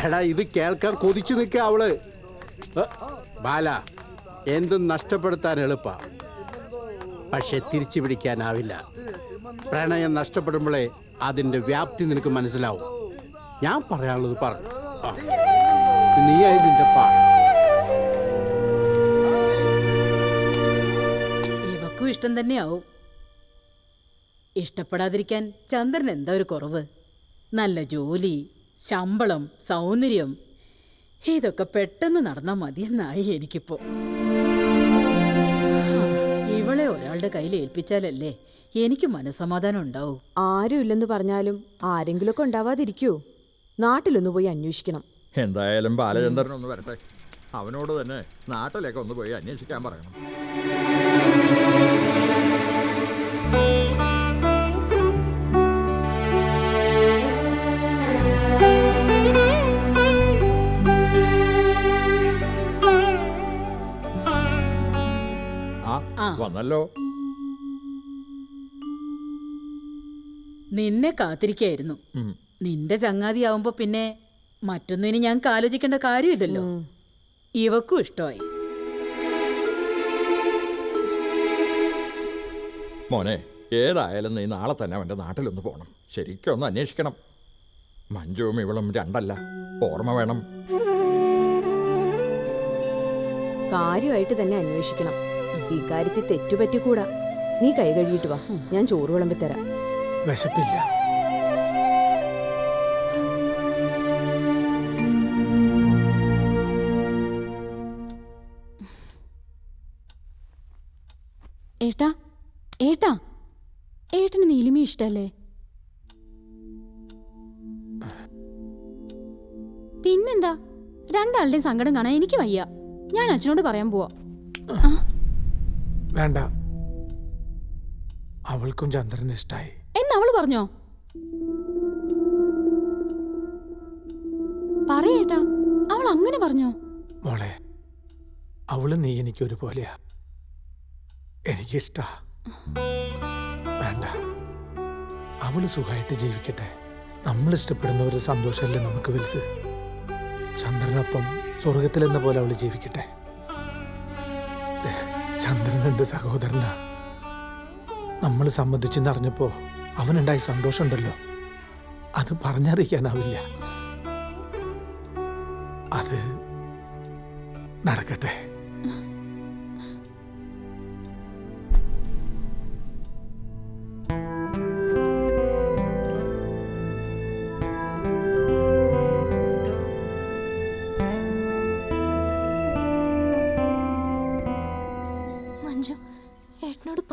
K: എടാ, ഇത് കേൾക്കാൻ കൊതിച്ചു നിൽക്കുക അവള്. ബാല, എന്തും നഷ്ടപ്പെടുത്താൻ എളുപ്പ, പക്ഷെ തിരിച്ചു പിടിക്കാനാവില്ല. പ്രണയം നഷ്ടപ്പെടുമ്പോഴേ അതിന്റെ വ്യാപ്തി നിനക്ക് മനസ്സിലാവും. ഞാൻ പറയാനുള്ളത് പറഞ്ഞു. നീയായി നിന്റെ
L: ഇവക്കും ഇഷ്ടം തന്നെയാവും. ഇഷ്ടപ്പെടാതിരിക്കാൻ ചന്ദ്രൻ എന്താ ഒരു കുറവ്? നല്ല ജോലി, ശമ്പളം, സൗന്ദര്യം, ഇതൊക്കെ പെട്ടെന്ന് നടന്നാൽ മതിയെന്നായി എനിക്കിപ്പോ. ഇവളെ ഒരാളുടെ കയ്യിൽ ഏൽപ്പിച്ചാലല്ലേ എനിക്ക് മനസ്സമാധാനം ഉണ്ടാവും.
P: ആരും ഇല്ലെന്ന് പറഞ്ഞാലും ആരെങ്കിലുമൊക്കെ ഉണ്ടാവാതിരിക്കൂ. നാട്ടിലൊന്ന് പോയി അന്വേഷിക്കണം.
E: എന്തായാലും ബാലചന്ദ്രൻ ഒന്ന് വരട്ടെ. അവനോട് തന്നെ നാട്ടിലേക്ക് ഒന്ന് പോയി അന്വേഷിക്കാൻ പറയണം. വന്നല്ലോ.
L: നിന്നെ കാത്തിരിക്കായിരുന്നു. നിന്റെ ചങ്ങാതിയാവുമ്പോ പിന്നെ മറ്റൊന്നിന് ഞാൻ ആലോചിക്കേണ്ട കാര്യമില്ലല്ലോ. ഇവക്കും ഇഷ്ടമായി.
E: മോനെ, ഏതായാലും നീ നാളെ തന്നെ അവൻ്റെ നാട്ടിലൊന്ന് പോകണം. ശരിക്കും ഒന്ന് അന്വേഷിക്കണം. മഞ്ജുവും ഇവളും രണ്ടല്ല, ഓർമ്മ വേണം.
P: കാര്യമായിട്ട് തന്നെ അന്വേഷിക്കണം. ഈ കാര്യത്തിൽ തെറ്റുപറ്റിക്കൂടാ. നീ കൈ കഴുകിയിട്ട് വാ, ഞാൻ ചോറ് വിളമ്പിത്തരാം.
O: വിശപ്പില്ല.
L: ഏട്ടാ, ഏട്ടാ, ഏട്ടന് നീലിമി ഇഷ്ടല്ലേ? പിന്നെന്താ, രണ്ടാളുടെയും സങ്കടം കാണാൻ എനിക്ക് വയ്യ. ഞാൻ അച്ഛനോട് പറയാൻ പോവാ.
O: വേണ്ട, അവൾക്കും ചന്ദ്രന് ഇഷ്ടായി
L: എന്നവള് പറഞ്ഞോ? പറയേട്ടാ, അവൾ അങ്ങനെ പറഞ്ഞോ?
O: മോളെ, അവള് നീ എനിക്ക് ഒരുപോലെയാ. എനിക്കിഷ്ടാ. വേണ്ട, അവള് സുഖമായിട്ട് ജീവിക്കട്ടെ. നമ്മൾ ഇഷ്ടപ്പെടുന്നവരുടെ സന്തോഷമല്ലേ നമുക്ക് വലുത്. ചന്ദ്രനൊപ്പം സ്വർഗത്തിലെന്ന പോലെ അവള് ജീവിക്കട്ടെ. ചന്ദ്രൻ എന്റെ സഹോദരനാ. നമ്മൾ സമ്മതിച്ചെന്നറിഞ്ഞപ്പോ അവനുണ്ടായി സന്തോഷമുണ്ടല്ലോ, അത് പറഞ്ഞറിയിക്കാനാവില്ല. അത് നടക്കട്ടെ.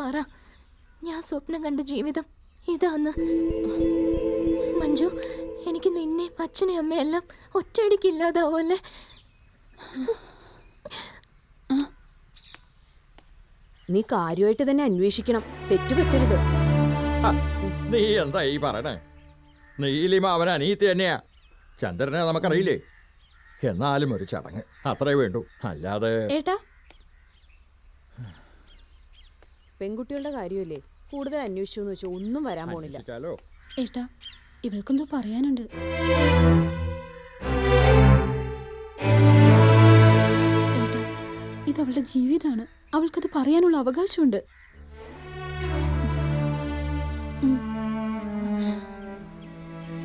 G: പറ, ഞാൻ സ്വപ്നം കണ്ട ജീവിതം ഇതാന്ന്. മഞ്ജു, എനിക്ക് നിന്നെ അച്ഛനെ അമ്മയെല്ലാം ഒറ്റയടിക്കില്ലാതാവല്ലേ?
P: നീ കാര്യമായിട്ട് തന്നെ അന്വേഷിക്കണം, തെറ്റുപറ്റരുത്.
E: നീ എന്താ ഈ പറയണേ? നീലിമ അവൻ അനീത്തി തന്നെയാ. ചന്ദ്രനെ നമുക്കറിയില്ലേ. എന്നാലും ഒരു ചടങ്ങ് അത്രേ വേണ്ടൂ, അല്ലാതെ.
G: ഏട്ടാ,
P: പെൺകുട്ടികളുടെ കാര്യമല്ലേ, കൂടുതൽ അന്വേഷിച്ചു എന്ന് വെച്ചാൽ ഒന്നും വരാൻ പോണില്ല.
J: ഏട്ടാ, ഇവൾക്കെന്തോ പറയാനുണ്ട്. ഏട്ടാ, ഇത് അവളുടെ ജീവിതമാണ്, അവൾക്കത് പറയാനുള്ള അവകാശമുണ്ട്.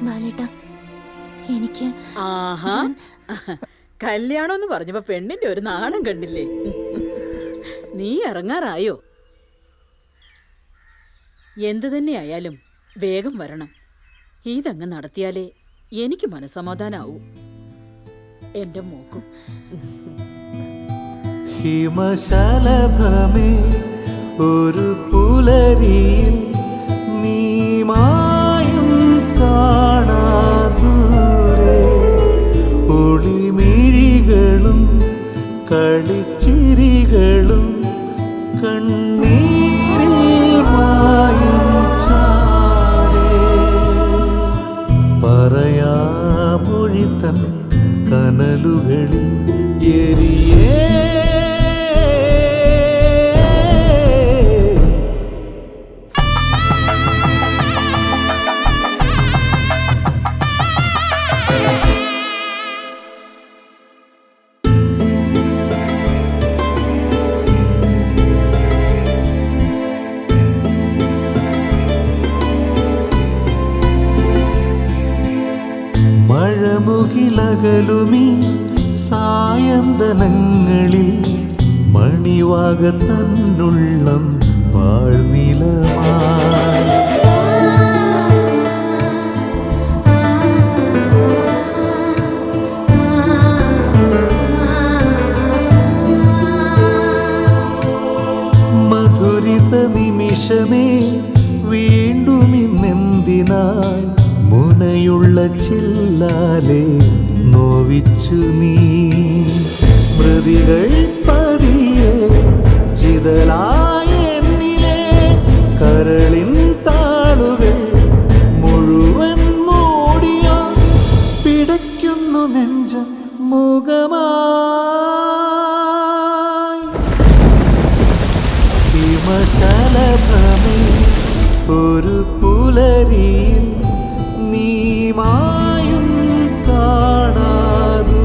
G: ബാലേട്ടാ, എനിക്ക്
L: ആഹാ, കല്യാണം എന്ന് പറഞ്ഞപ്പോ പെണ്ണിന്റെ ഒരു നാണം കണ്ടില്ലേ? നീ ഇറങ്ങാറായോ? എന്തു തന്നെയായാലും വേഗം വരണം. ഇതങ്ങ് നടത്തിയാലേ എനിക്ക് മനസമാധാനാവൂ. എന്റെ മോക്കും.
Q: ഹിമശലഭമേ ഒരു പുലരിയിൽ നീമായും കാണാദൂരെ ഒളിമിഴികളും കളിച്ചിരികളും കണ്ണീരിൽ മായും ചാരേ പറയാമൊഴി തൻ കനലുകളിൽ എരിയേ മഴമുകിലകലുമീ സായന്തനങ്ങളിൽ മണിവാക തന്നുള്ളം പാഴ്നിലമായി മധുരിത നിമിഷമേ വീണ്ടും ഇന്നെന്തിനായി മുനയുള്ള ചില്ലാലെ നോവിച്ചു നീ സ്മൃതികൾ പതിയെ ചിതലായ എന്നിലെ കരളിൻ താളുകൾ മുഴുവൻ മൂടിയോ പിടയ്ക്കുന്നു നെഞ്ചം മുഖമായി ഹിമശലഭമേ ഒരു പുലരിയിൽ നീമായും കാണാദൂരെ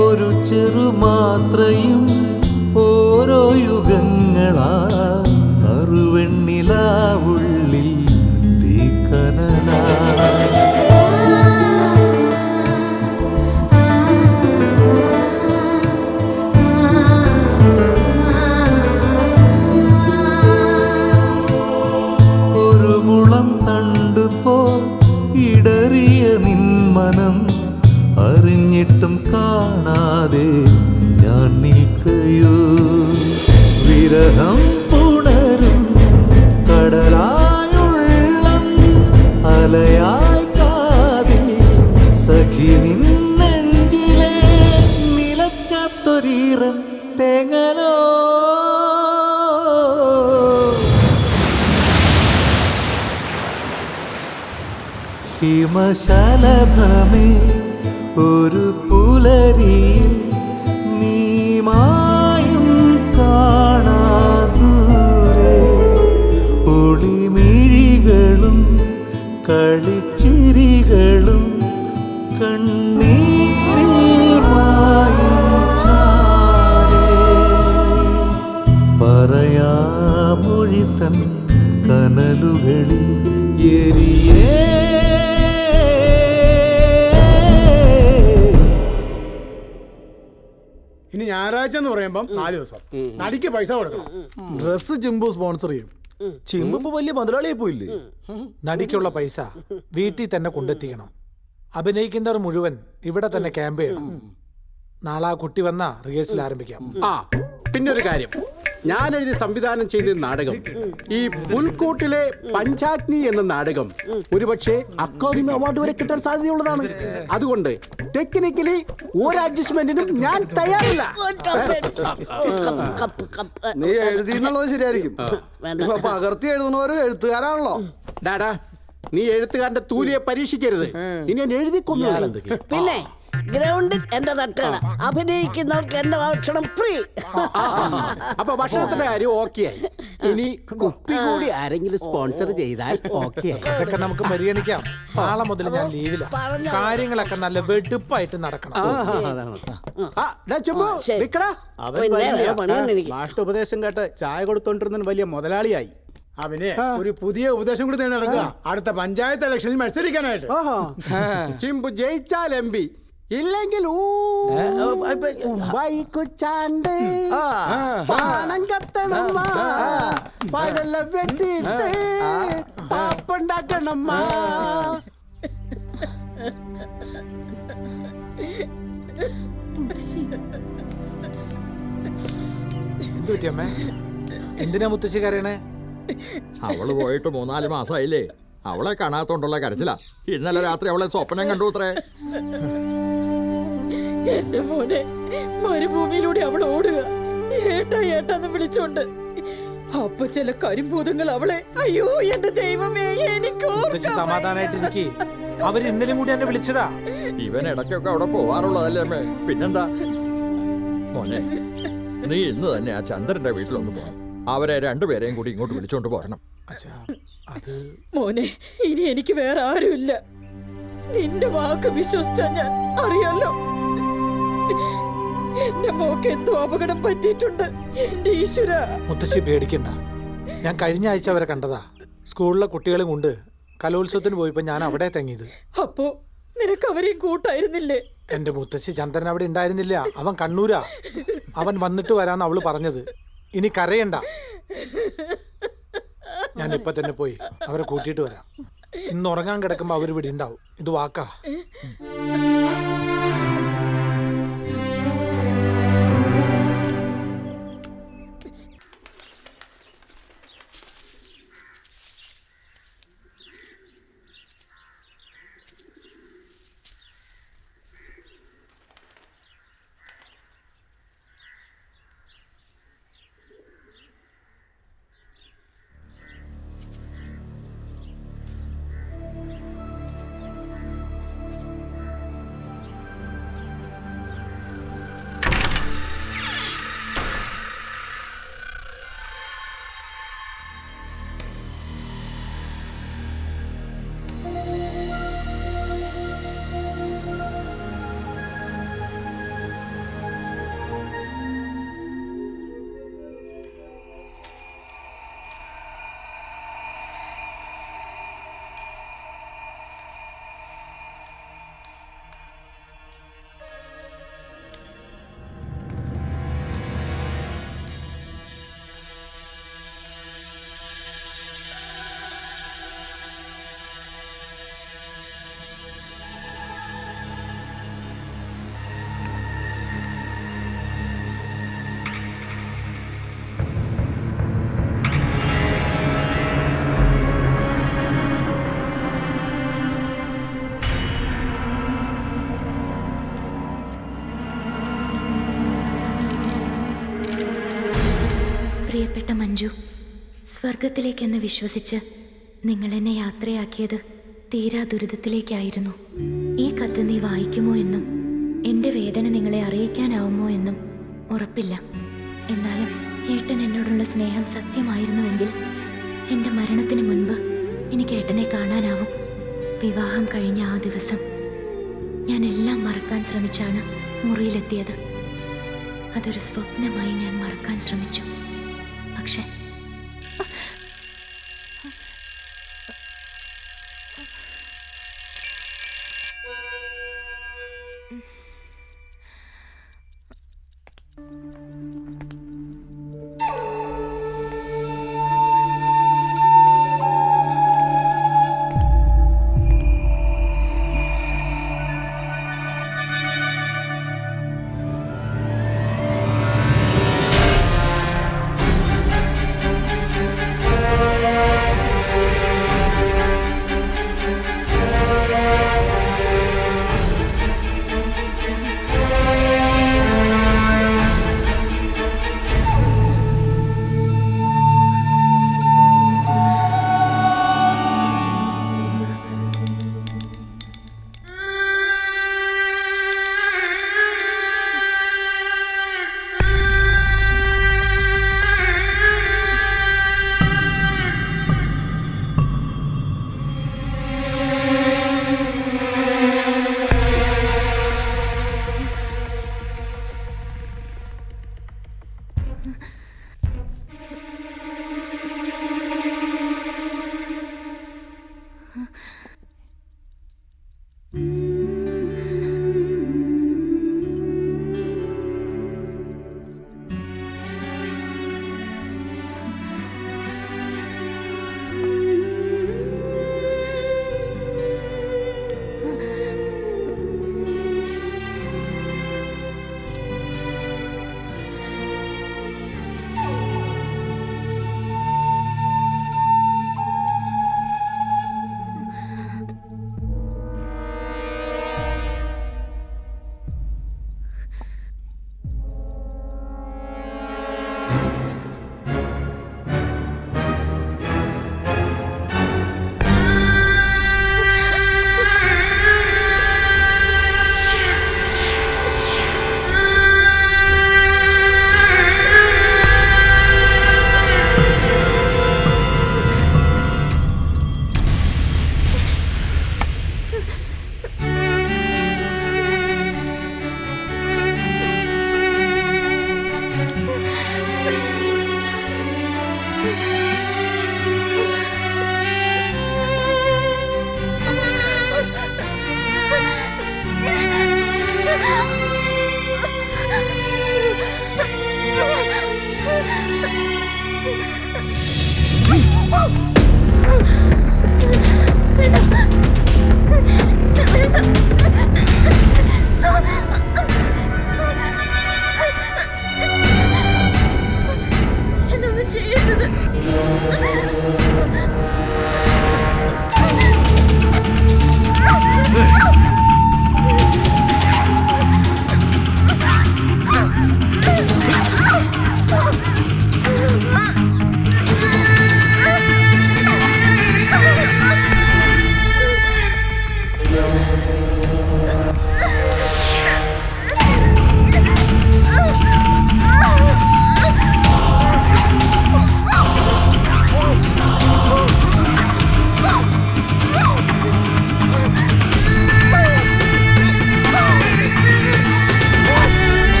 Q: ഒരു ചെറുമാത്രയും ഓരോ യുഗങ്ങളാ നറുവെണ്ണിലാവുള്ളിൽ തീക്കനലാ ഒരു മുളം തണ്ടുപോ ഇടറിയ നിന്മനം അറിഞ്ഞിട്ടും കാണാതെ ഞാൻ നിൽക്കയോ വിരഹം പുണരും കടലായുള്ളം അലയായി കാതിൽ സഖി നിന്നെഞ്ചിലെ നിലക്കാത്തൊരീറൻ തേങ്ങലോ ഹിമശലഭമേ ഒരു പുലരിയിൽ നീമായും കാണാദൂരെ ഒളിമിഴികളും കളിച്ചിരികളും കണ്ണീരിൽ മായും ചാരേ പറയാമൊഴി തൻ കനലുകളിൽ എരിയേ
R: പറയുമ്പം 4 ദിവസം നടിക്ക് പൈസ കൊടുക്കണം. ഡ്രസ് ചിമ്പു സ്പോൺസർ ചെയ്യും.
K: ചിമ്പ് വലിയ മുതലാളിയെ പോയില്ലേ?
N: നടിക്കുള്ള പൈസ വീട്ടിൽ തന്നെ കൊണ്ടെത്തിക്കണം. അഭിനയിക്കുന്നവർ മുഴുവൻ ഇവിടെ തന്നെ ക്യാമ്പ് ചെയ്യണം. നാളെ ആ കുട്ടി വന്ന റിഹേഴ്സൽ ആരംഭിക്കാം.
M: ആ പിന്നെ ഒരു കാര്യം, ഞാൻ എഴുതി സംവിധാനം ചെയ്ത നാടകം, ഈ പുൽക്കൂട്ടിലെ പഞ്ചാഗ്നി എന്ന നാടകം ഒരുപക്ഷെ അക്കാദമി അവാർഡ് വരെ കിട്ടാൻ സാധ്യതയുള്ളതാണ്. അതുകൊണ്ട് ടെക്നിക്കലി ഒരു അഡ്ജസ്റ്റ്മെന്റിനും ഞാൻ തയ്യാറില്ല.
K: നീ എഴുതിന്നുള്ളത് ശരിയായിരിക്കും. പകർത്തി എഴുതുന്നവര് എഴുത്തുകാരാണല്ലോ.
M: ഡാഡാ, നീ എഴുത്തുകാരന്റെ തൂലിയെ പരീക്ഷിക്കരുത്. ഇനി ഞാൻ എഴുതി കൊന്നു.
S: പിന്നെ ഗ്രൗണ്ടിൽ എന്റെ തട്ടാണ്, അഭിനയിക്കുന്നവർക്ക് എന്റെ ഭക്ഷണം ഫ്രീ.
M: അപ്പൊ ഭക്ഷണത്തിന്റെ കാര്യം ഓക്കെ ആയി. ഇനി കുപ്പി കൂടി ആരെങ്കിലും സ്പോൺസർ ചെയ്താൽ ഓക്കെ ആയി.
N: അതൊക്കെ നമുക്ക് പരിഗണിക്കാം. നാളെ മുതൽ ഞാൻ ലീവില്ല. കാര്യങ്ങളൊക്കെ നല്ല വെടുപ്പായിട്ട് നടക്കണം.
R: മാഷ്ട ഉപദേശം കേട്ട് ചായ കൊടുത്തോണ്ടിരുന്ന വലിയ മുതലാളിയായി. അവനെ ഒരു പുതിയ ഉപദേശം കൂടി തന്നെ നടക്കുക, അടുത്ത പഞ്ചായത്ത് ഇലക്ഷനിൽ മത്സരിക്കാനായിട്ട്.
M: ചിമ്പു ജയിച്ചാൽ MP, ഇല്ലെങ്കിൽ വൈക്കുച്ചാണ്ട് പണം കത്തണമ്മ, പഴല വെട്ടിട്ട് പാപ്പുണ്ടാക്കണമ്മ.
N: എന്തു പറ്റിയമ്മേ? എന്തിനാ മുത്തശ്ശി കരയണേ?
E: അവള് പോയിട്ട് 3-4 മാസമായില്ലേ. അവളെ കാണാത്തോണ്ടുള്ള കരച്ചില. ഇന്നലെ രാത്രി അവളെ സ്വപ്നം കണ്ടു അത്രേ.
L: എന്റെ മോനെ മരുഭൂമിയിലൂടെ അവൾ ഓടുക, ഏട്ടാ ഏട്ടാന്ന് വിളിച്ചോണ്ട്. അപ്പൊ ചില കരിമ്പൂതങ്ങൾ അവളെ, അയ്യോ എന്റെ ദൈവമേ, എനിക്ക്
N: സമാധാനായിട്ടിരിക്കേ. അവര് ഇന്നലെയും കൂടി എന്നെ വിളിച്ചതാ.
E: ഇവൻ ഇടയ്ക്കൊക്കെ അവിടെ പോവാറുള്ളതല്ലേ അമ്മേ, പിന്നെന്താ? മോനെ, നീ ഇന്ന് തന്നെ ആ ചന്ദ്രന്റെ വീട്ടിലൊന്ന് പോകണം. അവരെ രണ്ടുപേരെയും കൂടി ഇങ്ങോട്ട് വിളിച്ചോണ്ട് പോരണം.
L: മോനെ, ഇനി എനിക്ക് വേറെ ആരുമില്ല. നിന്റെ വാക്ക് വിശ്വസിച്ച ഞാൻ, അറിയാലോ എന്റെ മോക്ക് എന്തോ അപകടം പറ്റിയിട്ടുണ്ട്. എന്റെ ഈശ്വര.
N: മുത്തശ്ശി പേടിക്കണ്ട, ഞാൻ കഴിഞ്ഞ ആഴ്ച അവരെ കണ്ടതാ. സ്കൂളിലെ കുട്ടികളും കൊണ്ട് കലോത്സവത്തിന് പോയപ്പോ ഞാൻ അവിടെ തങ്ങിയത്.
L: അപ്പോ നിനക്ക് അവരെയും കൂട്ടായിരുന്നില്ലേ?
N: എന്റെ മുത്തശ്ശി ചന്ദ്രൻ അവിടെ ഉണ്ടായിരുന്നില്ല, അവൻ കണ്ണൂരാ. അവൻ വന്നിട്ട് വരാന്ന് അവള് പറഞ്ഞത്. ഇനി കരയണ്ട, ഞാൻ ഇപ്പൊ തന്നെ പോയി അവരെ കൂട്ടിയിട്ട് വരാം. ഇന്ന് ഉറങ്ങാൻ കിടക്കുമ്പോ അവര് ഇവിടെ ഉണ്ടാവും. ഇത് വാക്കാ.
G: പ്രിയപ്പെട്ട മഞ്ജു, സ്വർഗത്തിലേക്കെന്ന് വിശ്വസിച്ച് നിങ്ങൾ എന്നെ യാത്രയാക്കിയത് തീരാ ദുരിതത്തിലേക്കായിരുന്നു. ഈ കത്ത് നീ വായിക്കുമോ എന്നും എൻ്റെ വേദന നിങ്ങളെ അറിയിക്കാനാവുമോ എന്നും ഉറപ്പില്ല. എന്നാലും ഏട്ടൻ എന്നോടുള്ള സ്നേഹം സത്യമായിരുന്നുവെങ്കിൽ എൻ്റെ മരണത്തിന് മുൻപ് എനിക്ക് ഏട്ടനെ കാണാനാവും. വിവാഹം കഴിഞ്ഞ ആ ദിവസം ഞാൻ എല്ലാം മറക്കാൻ ശ്രമിച്ചാണ് മുറിയിലെത്തിയത്. അതൊരു സ്വപ്നമായി ഞാൻ മറക്കാൻ ശ്രമിച്ചു. പക്ഷേ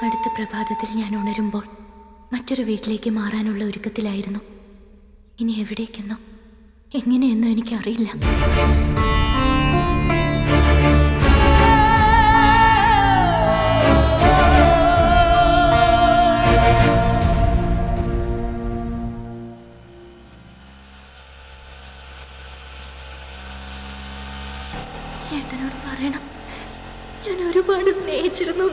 G: അടുത്ത പ്രഭാതത്തിൽ ഞാൻ ഉണരുമ്പോൾ മറ്റൊരു വീട്ടിലേക്ക് മാറാനുള്ള ഒരുക്കത്തിലായിരുന്നു. ഇനി എവിടേക്കെന്നോ എങ്ങനെയെന്നോ എനിക്കറിയില്ല. ഏട്ടനോട് പറയണം ഞാൻ ഒരുപാട് സ്നേഹിച്ചിരുന്നു.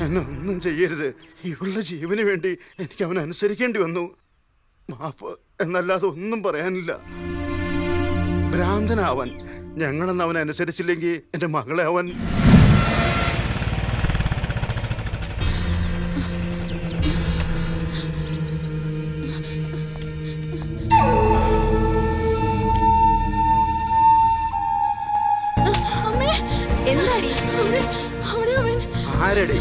T: എന്നെ ഒന്നും ചെയ്യരുത്. ഇവളുടെ ജീവന് വേണ്ടി എനിക്ക് അവൻ അനുസരിക്കേണ്ടി വന്നു. മാപ്പ് എന്നല്ലാതെ ഒന്നും പറയാനില്ല. ഭ്രാന്തനാവൻ. ഞങ്ങളെന്ന് അവൻ അനുസരിച്ചില്ലെങ്കിൽ എൻ്റെ മകളെ അവൻ... ആരടി?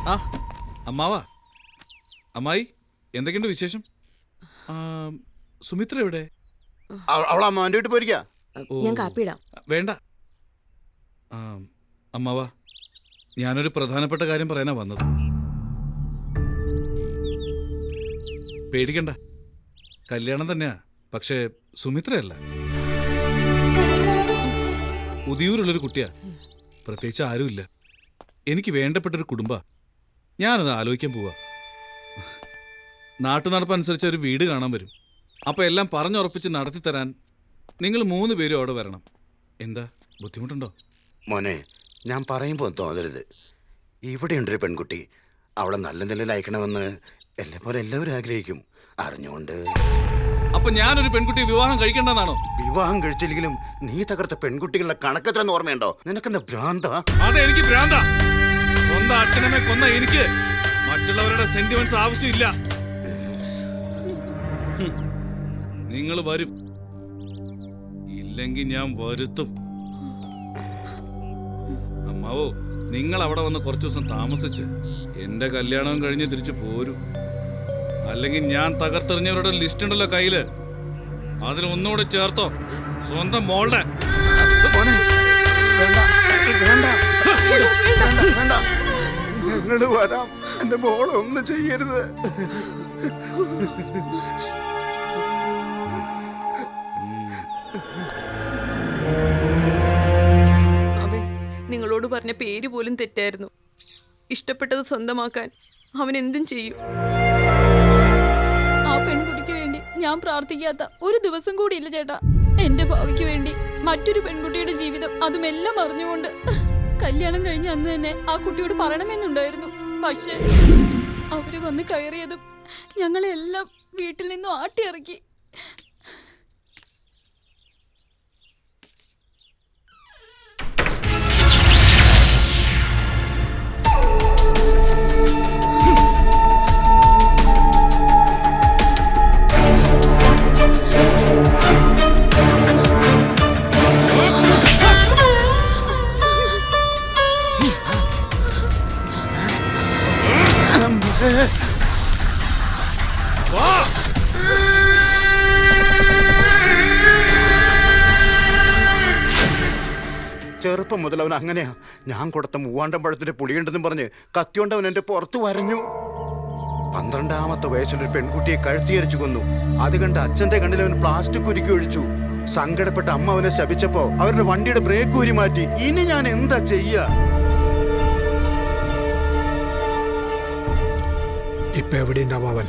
C: ആ അമ്മാവാ, അമ്മായി, എന്തൊക്കെയുണ്ട് വിശേഷം? സുമിത്ര എവിടെ?
T: അവൾ അമ്മാവൻ്റെ വീട്ടിൽ പോയിരിക്കാ.
P: ഞാൻ കാപ്പിടാം.
C: വേണ്ട അമ്മാവാ, ഞാനൊരു പ്രധാനപ്പെട്ട കാര്യം പറയാനാ വന്നത്. പേടിക്കണ്ട, കല്യാണം തന്നെയാ, പക്ഷേ സുമിത്രയല്ല. ഉദിയൂരുള്ളൊരു കുട്ടിയാ, പ്രത്യേകിച്ച് ആരുമില്ല. എനിക്ക് വേണ്ടപ്പെട്ടൊരു കുടുംബ. ഞാനത് ആലോചിക്കാൻ പോവാ. നാട്ടുനടപ്പനുസരിച്ച് ഒരു വീട് കാണാൻ വരും. അപ്പോൾ എല്ലാം പറഞ്ഞുറപ്പിച്ച് നടത്തിത്തരാൻ നിങ്ങൾ 3 പേരും അവിടെ വരണം. എന്താ ബുദ്ധിമുട്ടുണ്ടോ?
T: മോനെ, ഞാൻ പറയുമ്പോൾ തോന്നരുത്. ഇവിടെയുണ്ടൊരു പെൺകുട്ടി. അവളെ നല്ല നിലയിൽ അയക്കണമെന്ന് എന്നെ പോലെ എല്ലാവരും ആഗ്രഹിക്കും. അറിഞ്ഞുകൊണ്ട്...
C: അപ്പൊ ഞാനൊരു പെൺകുട്ടിയെ വിവാഹം കഴിക്കേണ്ടെന്നാണോ?
T: വിവാഹം കഴിച്ചില്ലെങ്കിലും നീ തകർത്ത പെൺകുട്ടികളുടെ കണക്കെത്രന്ന് ഓർമ്മയുണ്ടോ? നിനക്കെന്താ ഭ്രാന്ത?
C: അതെ, എനിക്ക് ഭ്രാന്ത. സ്വന്തം അച്ഛനമ്മെ കൊന്ന എനിക്ക് മറ്റുള്ളവരുടെ സെന്റിമെന്റ്സ് ആവശ്യമില്ല. നിങ്ങൾ വരും, ഇല്ലെങ്കിൽ ഞാൻ വരുത്തും. അമ്മാവോ, നിങ്ങൾ അവിടെ വന്ന് കുറച്ചു ദിവസം താമസിച്ച് എന്റെ കല്യാണം കഴിഞ്ഞ് തിരിച്ചു പോരും. അല്ലെങ്കിൽ ഞാൻ തകർത്തെറിഞ്ഞവരുടെ ലിസ്റ്റ് ഉണ്ടല്ലോ കയ്യില്, അതിൽ ഒന്നുകൂടെ ചേർത്തോ സ്വന്തം മോളുടെ.
T: ഞങ്ങള് വരാം. എന്റെ മോളെ ഒന്നും ചെയ്യരുത്.
P: അവൻ നിങ്ങളോട് പറഞ്ഞ പേര് പോലും തെറ്റായിരുന്നു. ഇഷ്ടപ്പെട്ടത് സ്വന്തമാക്കാൻ അവൻ എന്തും ചെയ്യും.
J: ആ പെൺകുട്ടിക്ക് വേണ്ടി ഞാൻ പ്രാർത്ഥിക്കാത്ത ഒരു ദിവസം കൂടിയില്ല ചേട്ടാ. എന്റെ ഭാവിക്ക് വേണ്ടി മറ്റൊരു പെൺകുട്ടിയുടെ ജീവിതം അതുമെല്ലാം അറിഞ്ഞുകൊണ്ട് കല്യാണം കഴിഞ്ഞ അന്ന് തന്നെ ആ കുട്ടിയോട് പറയണമെന്നുണ്ടായിരുന്നു. പക്ഷേ അവര് വന്ന് കയറിയതും ഞങ്ങളെല്ലാം വീട്ടിൽ നിന്നും ആട്ടിയിറക്കി.
T: ചെറുപ്പം മുതൽ അവൻ അങ്ങനെയാ. ഞാൻ കൊടുത്ത മൂവാണ്ടം പഴത്തിന്റെ പുളിയുണ്ടെന്നും പറഞ്ഞ് കത്തിയോണ്ടവൻ എന്റെ പുറത്ത് വരഞ്ഞു. 12ാമത്തെ വയസ്സിലൊരു പെൺകുട്ടിയെ കഴുത്തിയരിച്ചു കൊന്നു. അത് കണ്ട് അച്ഛന്റെ കണ്ണിൽ അവൻ പ്ലാസ്റ്റിക് ഉരുക്കി ഒഴിച്ചു. സങ്കടപ്പെട്ട അമ്മ അവനെ ശപിച്ചപ്പോ അവരുടെ വണ്ടിയുടെ ബ്രേക്ക് ഊരി മാറ്റി. ഇനി ഞാൻ എന്താ ചെയ്യാ?
O: ഇപ്പൊ എവിടെയുണ്ടാവും അവൻ?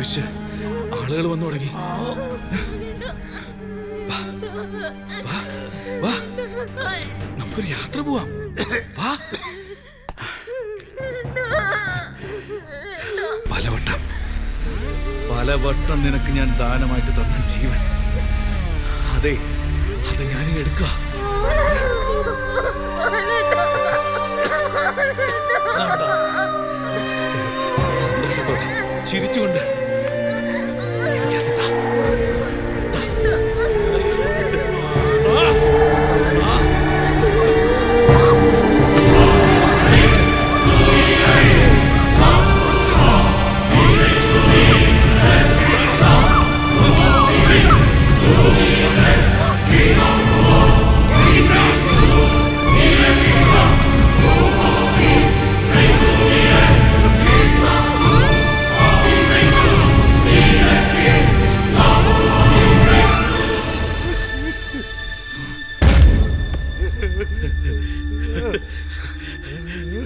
C: അന്വേഷിച്ച് ആളുകൾ വന്നു തുടങ്ങി. വാ, നമുക്കൊരു യാത്ര പോവാം. വാ. പലവട്ടം നിനക്ക് ഞാൻ ദാനമായിട്ട് തന്ന ജീവൻ, അതെ, അത് ഞാനിങ്ങ് എടുക്കുക. സന്തോഷത്തോടെ ചിരിച്ചുകൊണ്ട്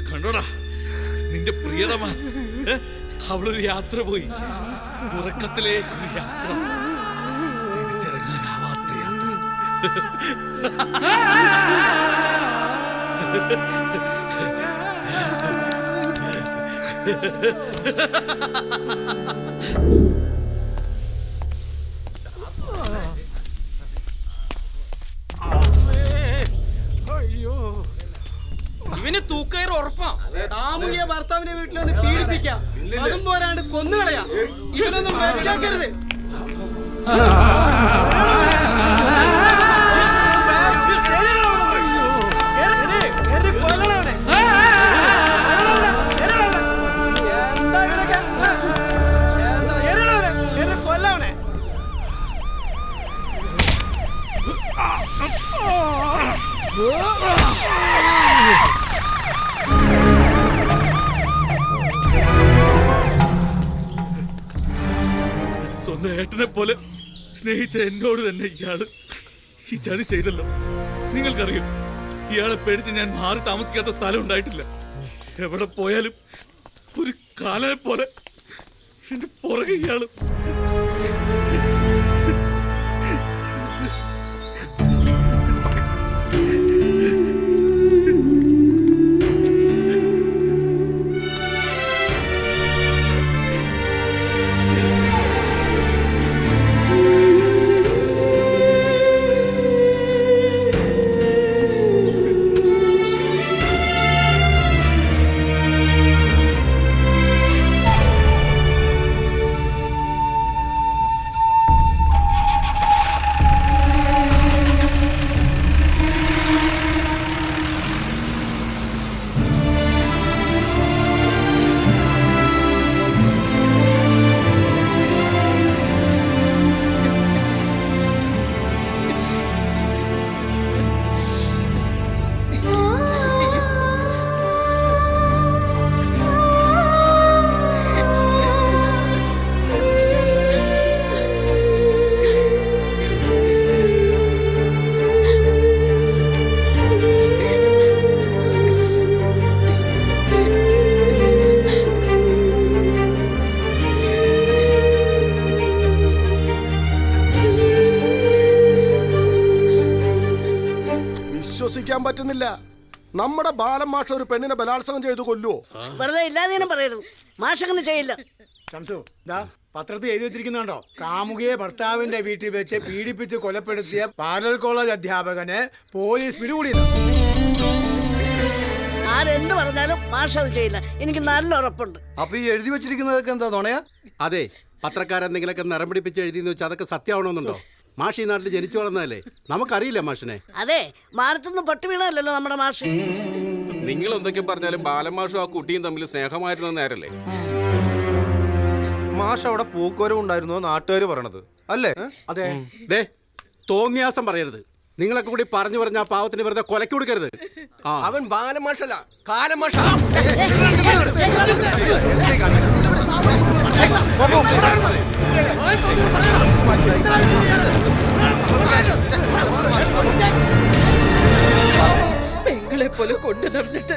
C: കണ്ടോടാ നിന്റെ പ്രിയതമ, അവളൊരു യാത്ര പോയി, ഉറക്കത്തിലേക്കൊരു യാത്ര, തിരിച്ചിറങ്ങാനാവാത്ത യാത്ര.
U: ഇവന് തൂക്കയറ് ഉറപ്പാ. കാമുകിയ ഭർത്താവിന്റെ വീട്ടിൽ വന്ന് പീഡിപ്പിക്കാം, അതും പോരാണ്ട് കൊന്നുകളയാ. ഇവനൊന്നും വെച്ചാക്കരുത്.
C: സ്വന്തം ഏട്ടനെ പോലെ സ്നേഹിച്ച എന്നോട് തന്നെ ഇയാള് ഈ ചതി ചെയ്തല്ലോ. നിങ്ങൾക്കറിയോ, ഇയാളെ പേടിച്ച് ഞാൻ മാറി താമസിക്കാത്ത സ്ഥലം ഉണ്ടായിട്ടില്ല. എവിടെ പോയാലും ഒരു കാലയെ പോലെ എന്റെ പുറകെ ഇയാള്.
K: വിശ്വസിക്കാൻ പറ്റുന്നില്ല. നമ്മുടെ ബാലൻ മാഷ ഒരു പെണ്ണിനെ ബലാത്സംഗം ചെയ്തു കൊല്ലുവോ?
S: വെറുതെ ഇല്ലാതെ പറയരുത്, മാഷങ്ങനെ ചെയ്യില്ല.
R: ശംസു, ദാ പത്രത്തിൽ എഴുതി വെച്ചിരിക്കുന്നുണ്ടോ? കാമുകിയെ ഭർത്താവിന്റെ വീട്ടിൽ വെച്ച് പീഡിപ്പിച്ച് കൊലപ്പെടുത്തിയ പാരൽ കോളേജ് അധ്യാപകനെ പോലീസ് പിടികൂടിയത്.
S: ആരെന്ത് പറഞ്ഞാലും മാഷ അത് ചെയ്യില്ല, എനിക്ക് നല്ല ഉറപ്പുണ്ട്.
K: അപ്പൊ ഈ എഴുതി വെച്ചിരിക്കുന്നതൊക്കെ എന്താ നുണയാ?
M: അതെ, പത്രക്കാരെന്തെങ്കിലൊക്കെ നിറം പിടിപ്പിച്ച് എഴുതിയെന്ന് വെച്ചാൽ അതൊക്കെ സത്യമാവണമെന്നുണ്ടോ? മാഷ് ഈ നാട്ടിൽ ജനിച്ചു വളർന്നതല്ലേ, നമുക്കറിയില്ല മാഷിനെ.
S: അതെ, മാനത്തൊന്നും പട്ടി വീണല്ലോ നമ്മുടെ മാഷ്.
V: നിങ്ങൾ എന്തൊക്കെ പറഞ്ഞാലും ബാലമാഷും ആ കുട്ടിയും തമ്മിൽ സ്നേഹമായിരുന്ന നേരല്ലേ?
K: മാഷ് അവിടെ പൂക്കോരം ഉണ്ടായിരുന്നോ നാട്ടുകാർ പറയണത് അല്ലേ?
M: അതെ. ദേ, തോന്നിയാസം പറയരുത്. നിങ്ങളൊക്കെ കൂടി പറഞ്ഞു പറഞ്ഞ ആ പാവത്തിന് വെറുതെ കൊലക്ക് കൊടുക്കരുത്.
U: അവൻ ബാലമാഷല്ല, കാലമാഷ.
L: പെങ്ങളെ പോലെ കൊണ്ടു നടന്നിട്ട്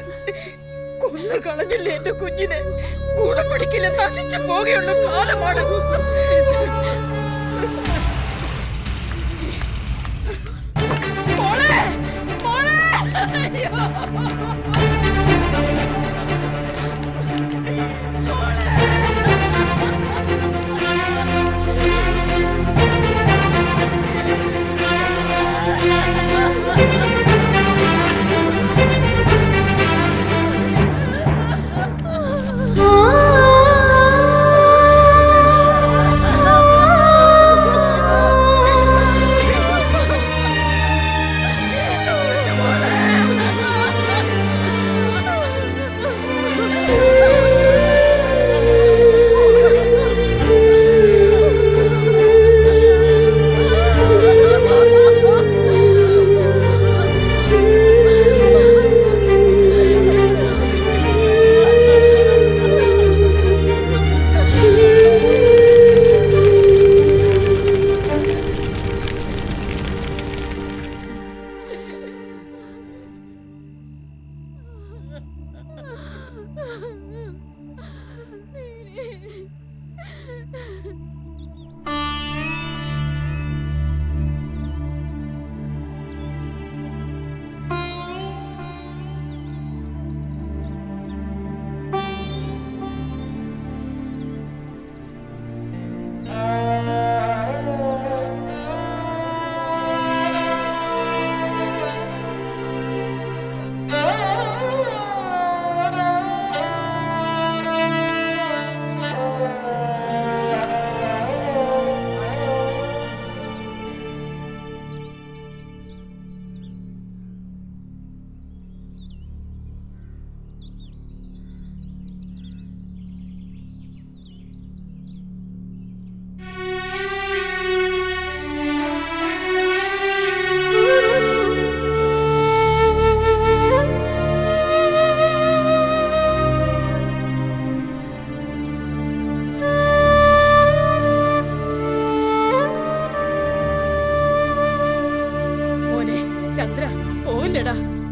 L: കൊന്നു കളഞ്ഞില്ലേ എന്റെ കുഞ്ഞിനെ? കൂടെ പഠിക്കില്ല, നശിച്ചു പോകെയുള്ള കാലമാണ്. മോളെ, മോളെ, അയ്യോ.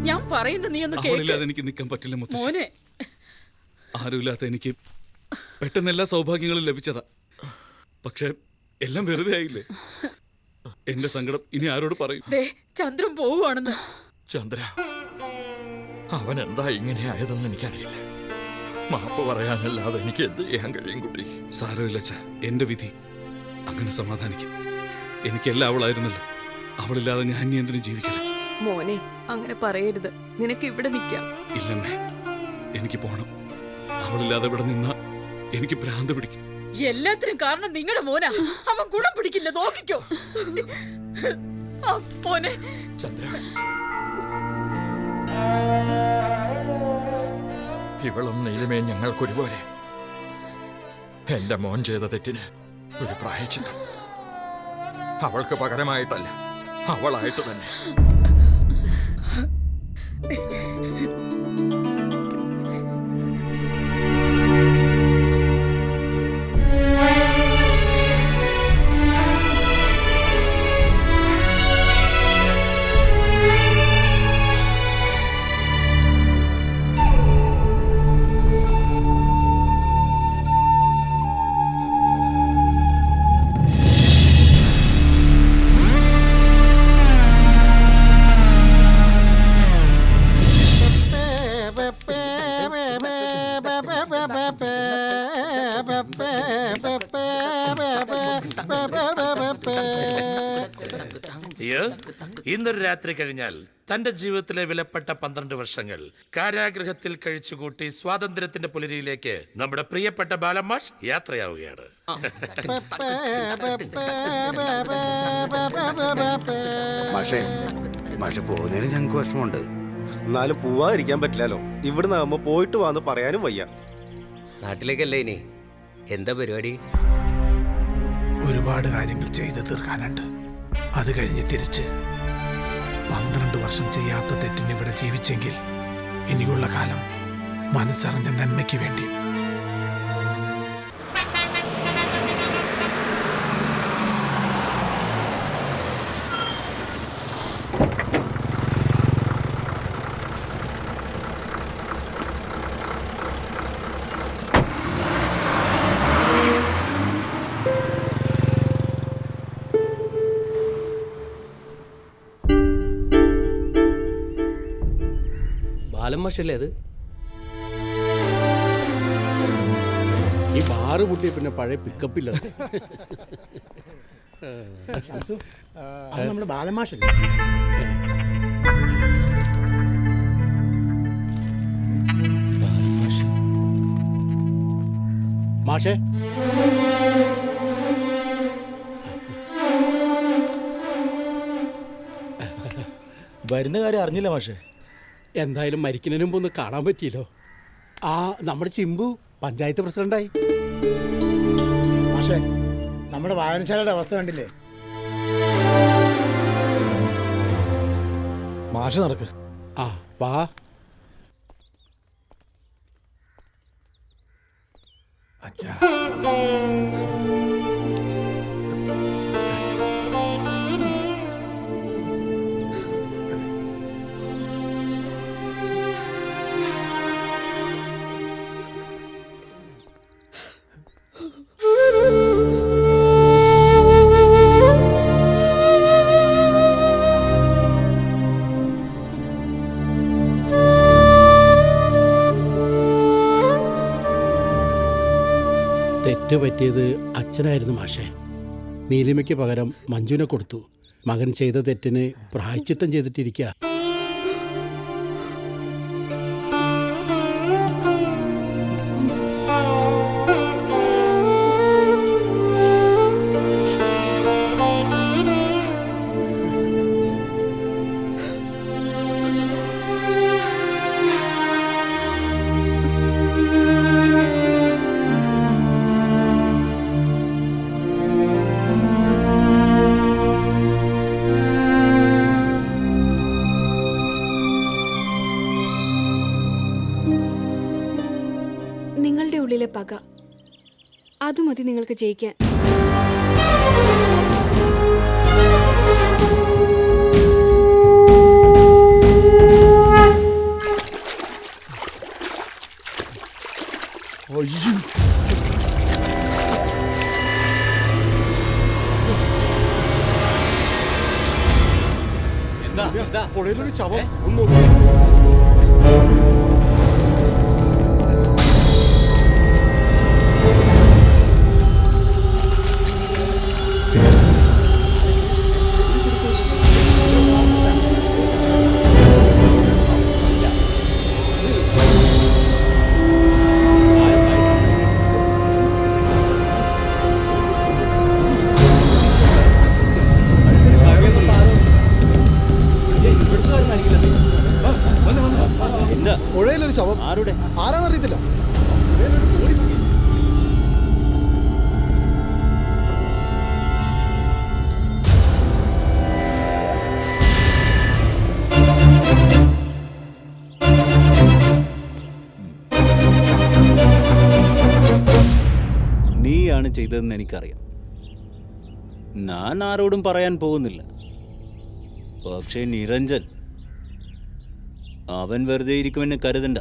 L: ഞാൻ പറയുന്നത് നീ ഒന്ന്
C: കേൾക്ക്. എനിക്ക് നിൽക്കാൻ പറ്റില്ല
L: മോനെ.
C: ആരുമില്ലാത്ത എനിക്ക് പെട്ടെന്ന് എല്ലാ സൗഭാഗ്യങ്ങളും ലഭിച്ചതാ. പക്ഷെ എല്ലാം വെറുതെ ആയില്ലേ? എന്റെ സങ്കടം ഇനി ആരോട് പറയും?
L: ചന്ദ്രൻ പോവുകയാണെന്ന്.
E: ചന്ദ്ര, അവൻ എന്താ ഇങ്ങനെ ആയതെന്ന് എനിക്കറിയില്ല. മാപ്പ് പറയാനല്ലാതെ എനിക്ക് എന്ത് ചെയ്യാൻ കഴിയും കുട്ടി?
C: സാരമില്ല അച്ഛാ, എന്റെ വിധി. അങ്ങനെ സമാധാനിക്കും. എനിക്കെല്ലാം അവളായിരുന്നല്ലോ. അവളില്ലാതെ ഞാൻ ഇനി എന്തിനും ജീവിക്കണം.
P: മോനെ, അങ്ങനെ പറയരുത്. നിനക്ക് ഇവിടെ നിൽക്കാം.
C: ഇല്ലമ്മേ, എനിക്ക് പോണം. അവളില്ലാതെ ഇവിടെ നിന്നാ എനിക്ക് ഭ്രാന്ത് പിടിക്കും.
L: എല്ലാത്തിനും കാരണം നിങ്ങളുടെ മോനാ. അവൻ ഗുണം പിടിക്കില്ല, നോക്കിക്കോ. മോനെ
E: ചന്ദ്ര, ഇവളും നീലുമേ ഞങ്ങൾക്കൊരുപോലെ. എന്റെ മോൻ ചെയ്ത തെറ്റിന് ഒരു പ്രായശ്ചിത്തം. അവൾക്ക് പകരമായിട്ടല്ല, അവളായിട്ട് തന്നെ.
D: ഇന്നൊരു രാത്രി കഴിഞ്ഞാൽ തന്റെ ജീവിതത്തിലെ വിലപ്പെട്ട 12 വർഷങ്ങൾ കാരാഗൃഹത്തിൽ കഴിച്ചുകൂട്ടി സ്വാതന്ത്ര്യത്തിന്റെ പുലരിയിലേക്ക് നമ്മുടെ പ്രിയപ്പെട്ട ബാലമാഷ് യാത്രയാവുകയാണ്.
T: മാഷെ പോകുന്നതിന് ഞങ്ങൾക്ക് വിഷമമുണ്ട്.
K: എന്നാലും പോവാതിരിക്കാൻ പറ്റില്ലല്ലോ. ഇവിടുന്ന് ആകുമ്പോ പോയിട്ട് വന്ന് പറയാനും വയ്യ.
H: നാട്ടിലേക്കല്ലേ ഇനി? എന്താ പരിപാടി?
O: ഒരുപാട് കാര്യങ്ങൾ ചെയ്തു തീർക്കാനുണ്ട്. അത് കഴിഞ്ഞ് തിരിച്ച് 12 വർഷം ചെയ്യാത്ത തെറ്റിന് ഇവിടെ ജീവിച്ചെങ്കിൽ ഇനിയുള്ള കാലം മനസ്സറിഞ്ഞ നന്മയ്ക്ക് വേണ്ടി.
H: ബാലൻ മാഷല്ലേ അത്?
M: ഈ ബാറ് പൊട്ടിയ പിന്നെ പഴയ പിക്കപ്പില്ല.
R: ഷംസു, അത് നമ്മുടെ ബാലമാഷല്ലേ?
M: മാഷേ,
A: വരുന്ന കാര്യം അറിഞ്ഞില്ല മാഷേ.
M: എന്തായാലും മരിക്കുന്നതിന് മുമ്പ് ഒന്ന് കാണാൻ പറ്റിയല്ലോ. ആ നമ്മുടെ ചിമ്പു പഞ്ചായത്ത് പ്രസിഡന്റായി.
R: മാഷേ, നമ്മുടെ വായനശാലയുടെ അവസ്ഥ കണ്ടില്ലേ?
A: മാഷ് നടക്ക്.
M: ആ വാ.
O: അച്ഛാ,
M: തെറ്റ് പറ്റിയത് അച്ഛനായിരുന്നു മാഷേ. നീലിമയ്ക്ക് പകരം മഞ്ജുവിനെ കൊടുത്തു. മകൻ ചെയ്ത തെറ്റിന് പ്രായശ്ചിത്തം ചെയ്തിട്ടിരിക്കുക.
J: നിങ്ങളുടെ ഉള്ളിലെ പക അതു മതി നിങ്ങൾക്ക് ജയിക്കാൻ.
K: പുഴയിലൊരു ശവം. ഒന്ന്
A: പുഴയിലൊരു ശവം. ആരുടെ? ആരാന്നറിയത്തില്ല.
I: നീയാണ് ചെയ്തതെന്ന് എനിക്കറിയാം. ഞാൻ ആരോടും പറയാൻ പോകുന്നില്ല. പക്ഷേ നിരഞ്ജൻ, അവൻ വെറുതെ ഇരിക്കുമെന്ന് കരുതണ്ട.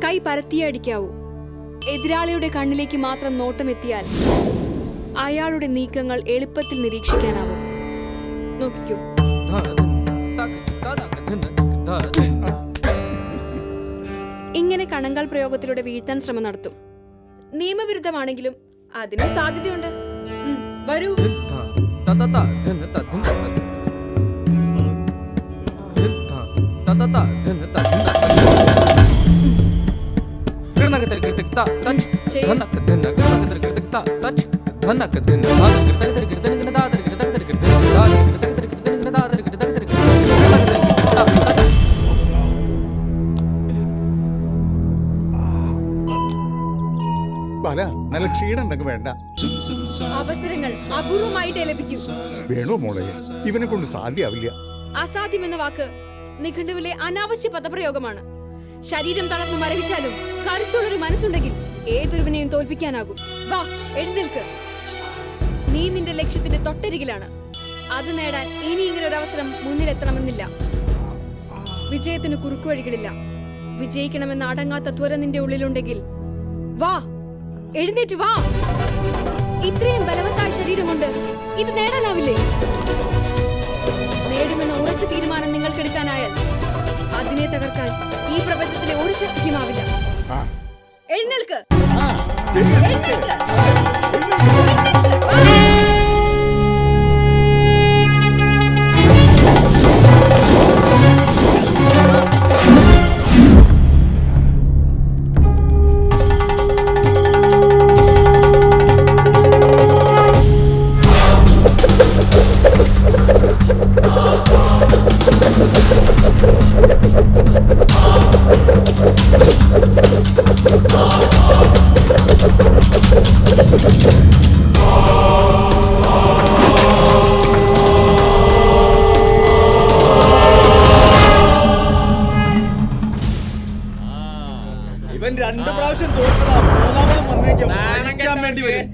J: കൈ പരത്തിയേ അടിക്കാവൂ. എതിരാളിയുടെ കണ്ണിലേക്ക് മാത്രം നോട്ടമെത്തിയാൽ അയാളുടെ നീക്കങ്ങൾ എളുപ്പത്തിൽ നിരീക്ഷിക്കാനാവും. നോക്കിക്കോ. ഇങ്ങനെ കണങ്കാൽ പ്രയോഗത്തിലൂടെ വീഴ്ത്താൻ ശ്രമം നടത്തും. നിയമവിരുദ്ധമാണെങ്കിലും അതിനും സാധ്യതയുണ്ട്. വരൂ.
B: നല്ല ക്ഷീണം ഉണ്ടെങ്കിൽ വേണ്ട.
J: അവസരങ്ങൾ അപൂർവമായിട്ടേ ലഭിക്കൂ.
B: വേണോ മോളെ, ഇവനെ കൊണ്ട് സാധ്യമാവില്ല.
J: അസാധ്യം എന്ന വാക്ക് നിഘണ്ടുവിലെ അനാവശ്യ പദപ്രയോഗമാണ്. ശരീരം തളർന്നു മരവിച്ചാലും കരുത്തുള്ളൊരു മനസ്സുണ്ടെങ്കിൽ ഏതൊരുവിനെയും തോൽപ്പിക്കാനാകും. വാ, എഴുന്നേൽക്ക്. നീ നിന്റെ ലക്ഷ്യത്തിന്റെ തൊട്ടരികിലാണ്. അത് നേടാൻ ഇനി ഇങ്ങനൊരു അവസരം മുന്നിലെത്തണമെന്നില്ല. വിജയത്തിന് കുറുക്കുവഴികളില്ല. വിജയിക്കണമെന്ന അടങ്ങാത്ത ത്വര നിന്റെ ഉള്ളിലുണ്ടെങ്കിൽ വാ, എഴുന്നേറ്റ് വാ. ഇത്രയും ബലവത്തായ ശരീരമുണ്ട്, ഇത് നേടാനാവില്ലേ? നേടുമെന്ന ഉറച്ച തീരുമാനം നിങ്ങൾക്കെടുക്കാനായാൽ അതിനെ തകർക്കാൻ ഈ പ്രപഞ്ചത്തിലെ ഒരു ശക്തിക്കുമാവില്ല. എഴുന്നേൽക്ക്.
U: ഇവൻ 2 പ്രാവശ്യം തോറ്റതാ, മൂന്നാമതും വന്നേക്കാം. മരിക്കാൻ വേണ്ടി വരും.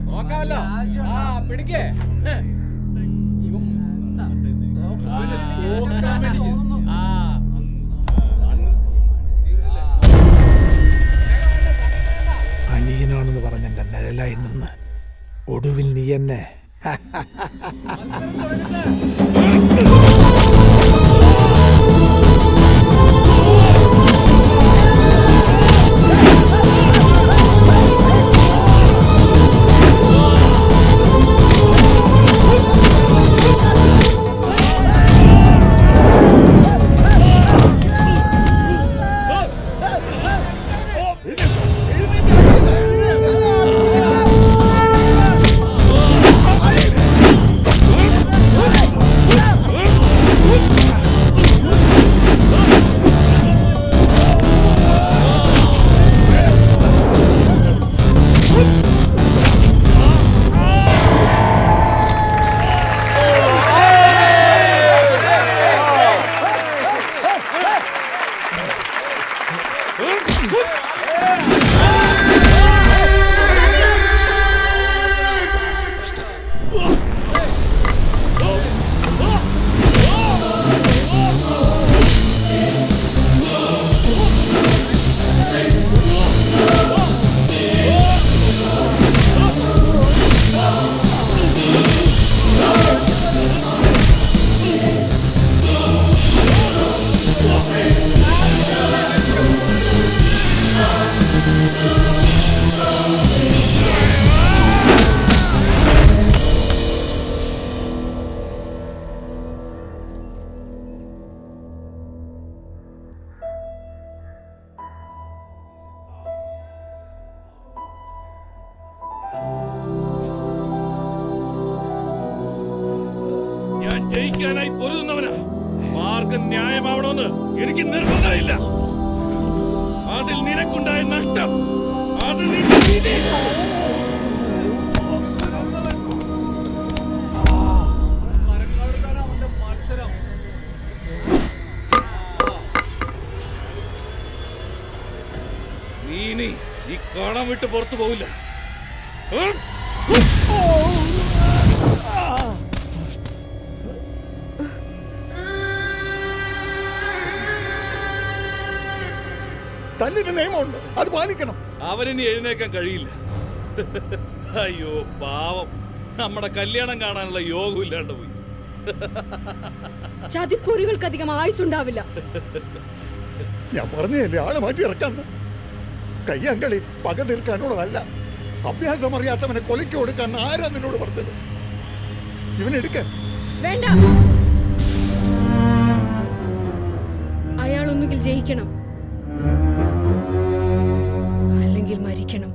U: നോക്കാമല്ലോ. പിടിക്കേ.
O: അനിയനാണെന്ന് പറഞ്ഞ എന്റെ നിഴലായി നിന്ന് ഒടുവിൽ നീ എന്നെ
C: ജയിക്കാനായി പൊരുതുന്നവന് മാർഗം ന്യായമാവണമെന്ന് എനിക്ക് നിർബന്ധമില്ല. അതിൽ നിനക്കുണ്ടായ നഷ്ടം അത് നിന്റെ വിധി. നീ ഈ കളം വിട്ട് പുറത്തു പോവില്ല.
B: തന്നിട്ട് നിയമമുണ്ട്, അത് പാലിക്കണം.
C: അവനിനി എഴുന്നേക്കാൻ കഴിയില്ല. അയ്യോ പാവം, നമ്മുടെ കല്യാണം കാണാനുള്ള യോഗം ഇല്ലാണ്ട് പോയി.
J: ചതിപ്പൊരികൾക്കധികം ആയുസുണ്ടാവില്ല.
B: ഞാൻ പറഞ്ഞല്ലേ ആളെ മാറ്റി ഇറക്കാൻ. കയ്യാങ്കളി പക തീർക്കാനുള്ളതല്ല. അഭ്യാസം അറിയാത്തവനെ കൊലയ്ക്ക് കൊടുക്കാൻ ആരാ നിന്നോട് പറഞ്ഞത്? ഇവനെടുക്കാൻ
J: വേണ്ട. അയാൾ ഒന്നുകിൽ ജയിക്കണം, അല്ലെങ്കിൽ മരിക്കണം.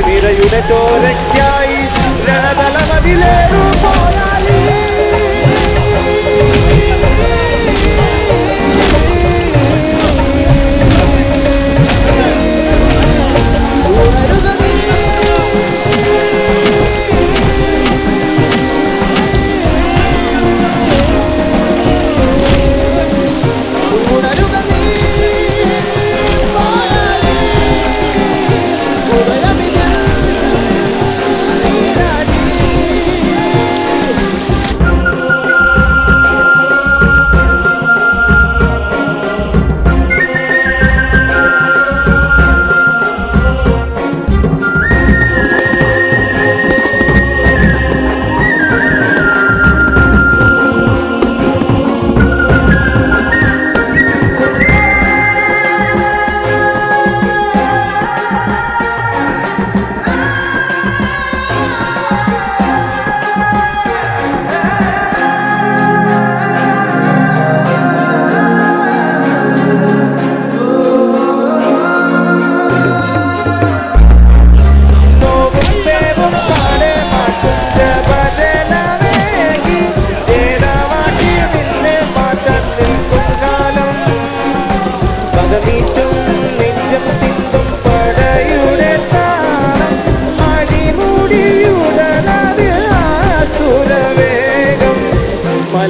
F: വീരയുടെ ചോരയ്ക്കായി രണതലമതിലേറു പോരാളി.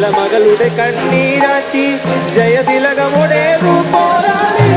F: മലമകളുടെ കണ്ണീരാറ്റി ജയതിലകമുടേറു പോരാളി.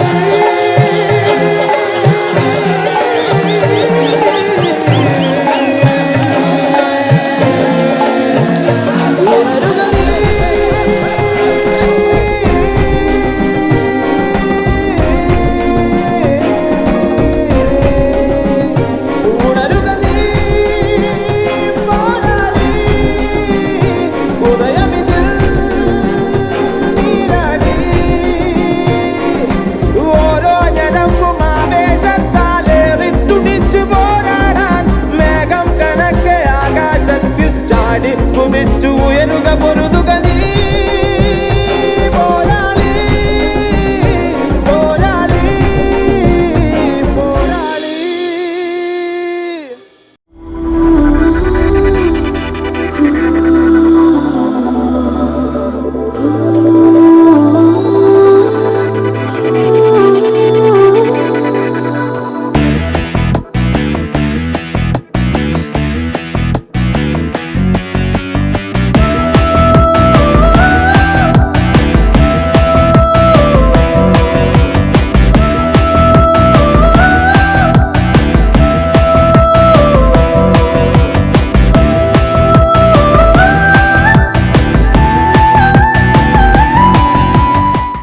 F: കുതിച്ചു ഉയരുക പൊരുതുക നീ.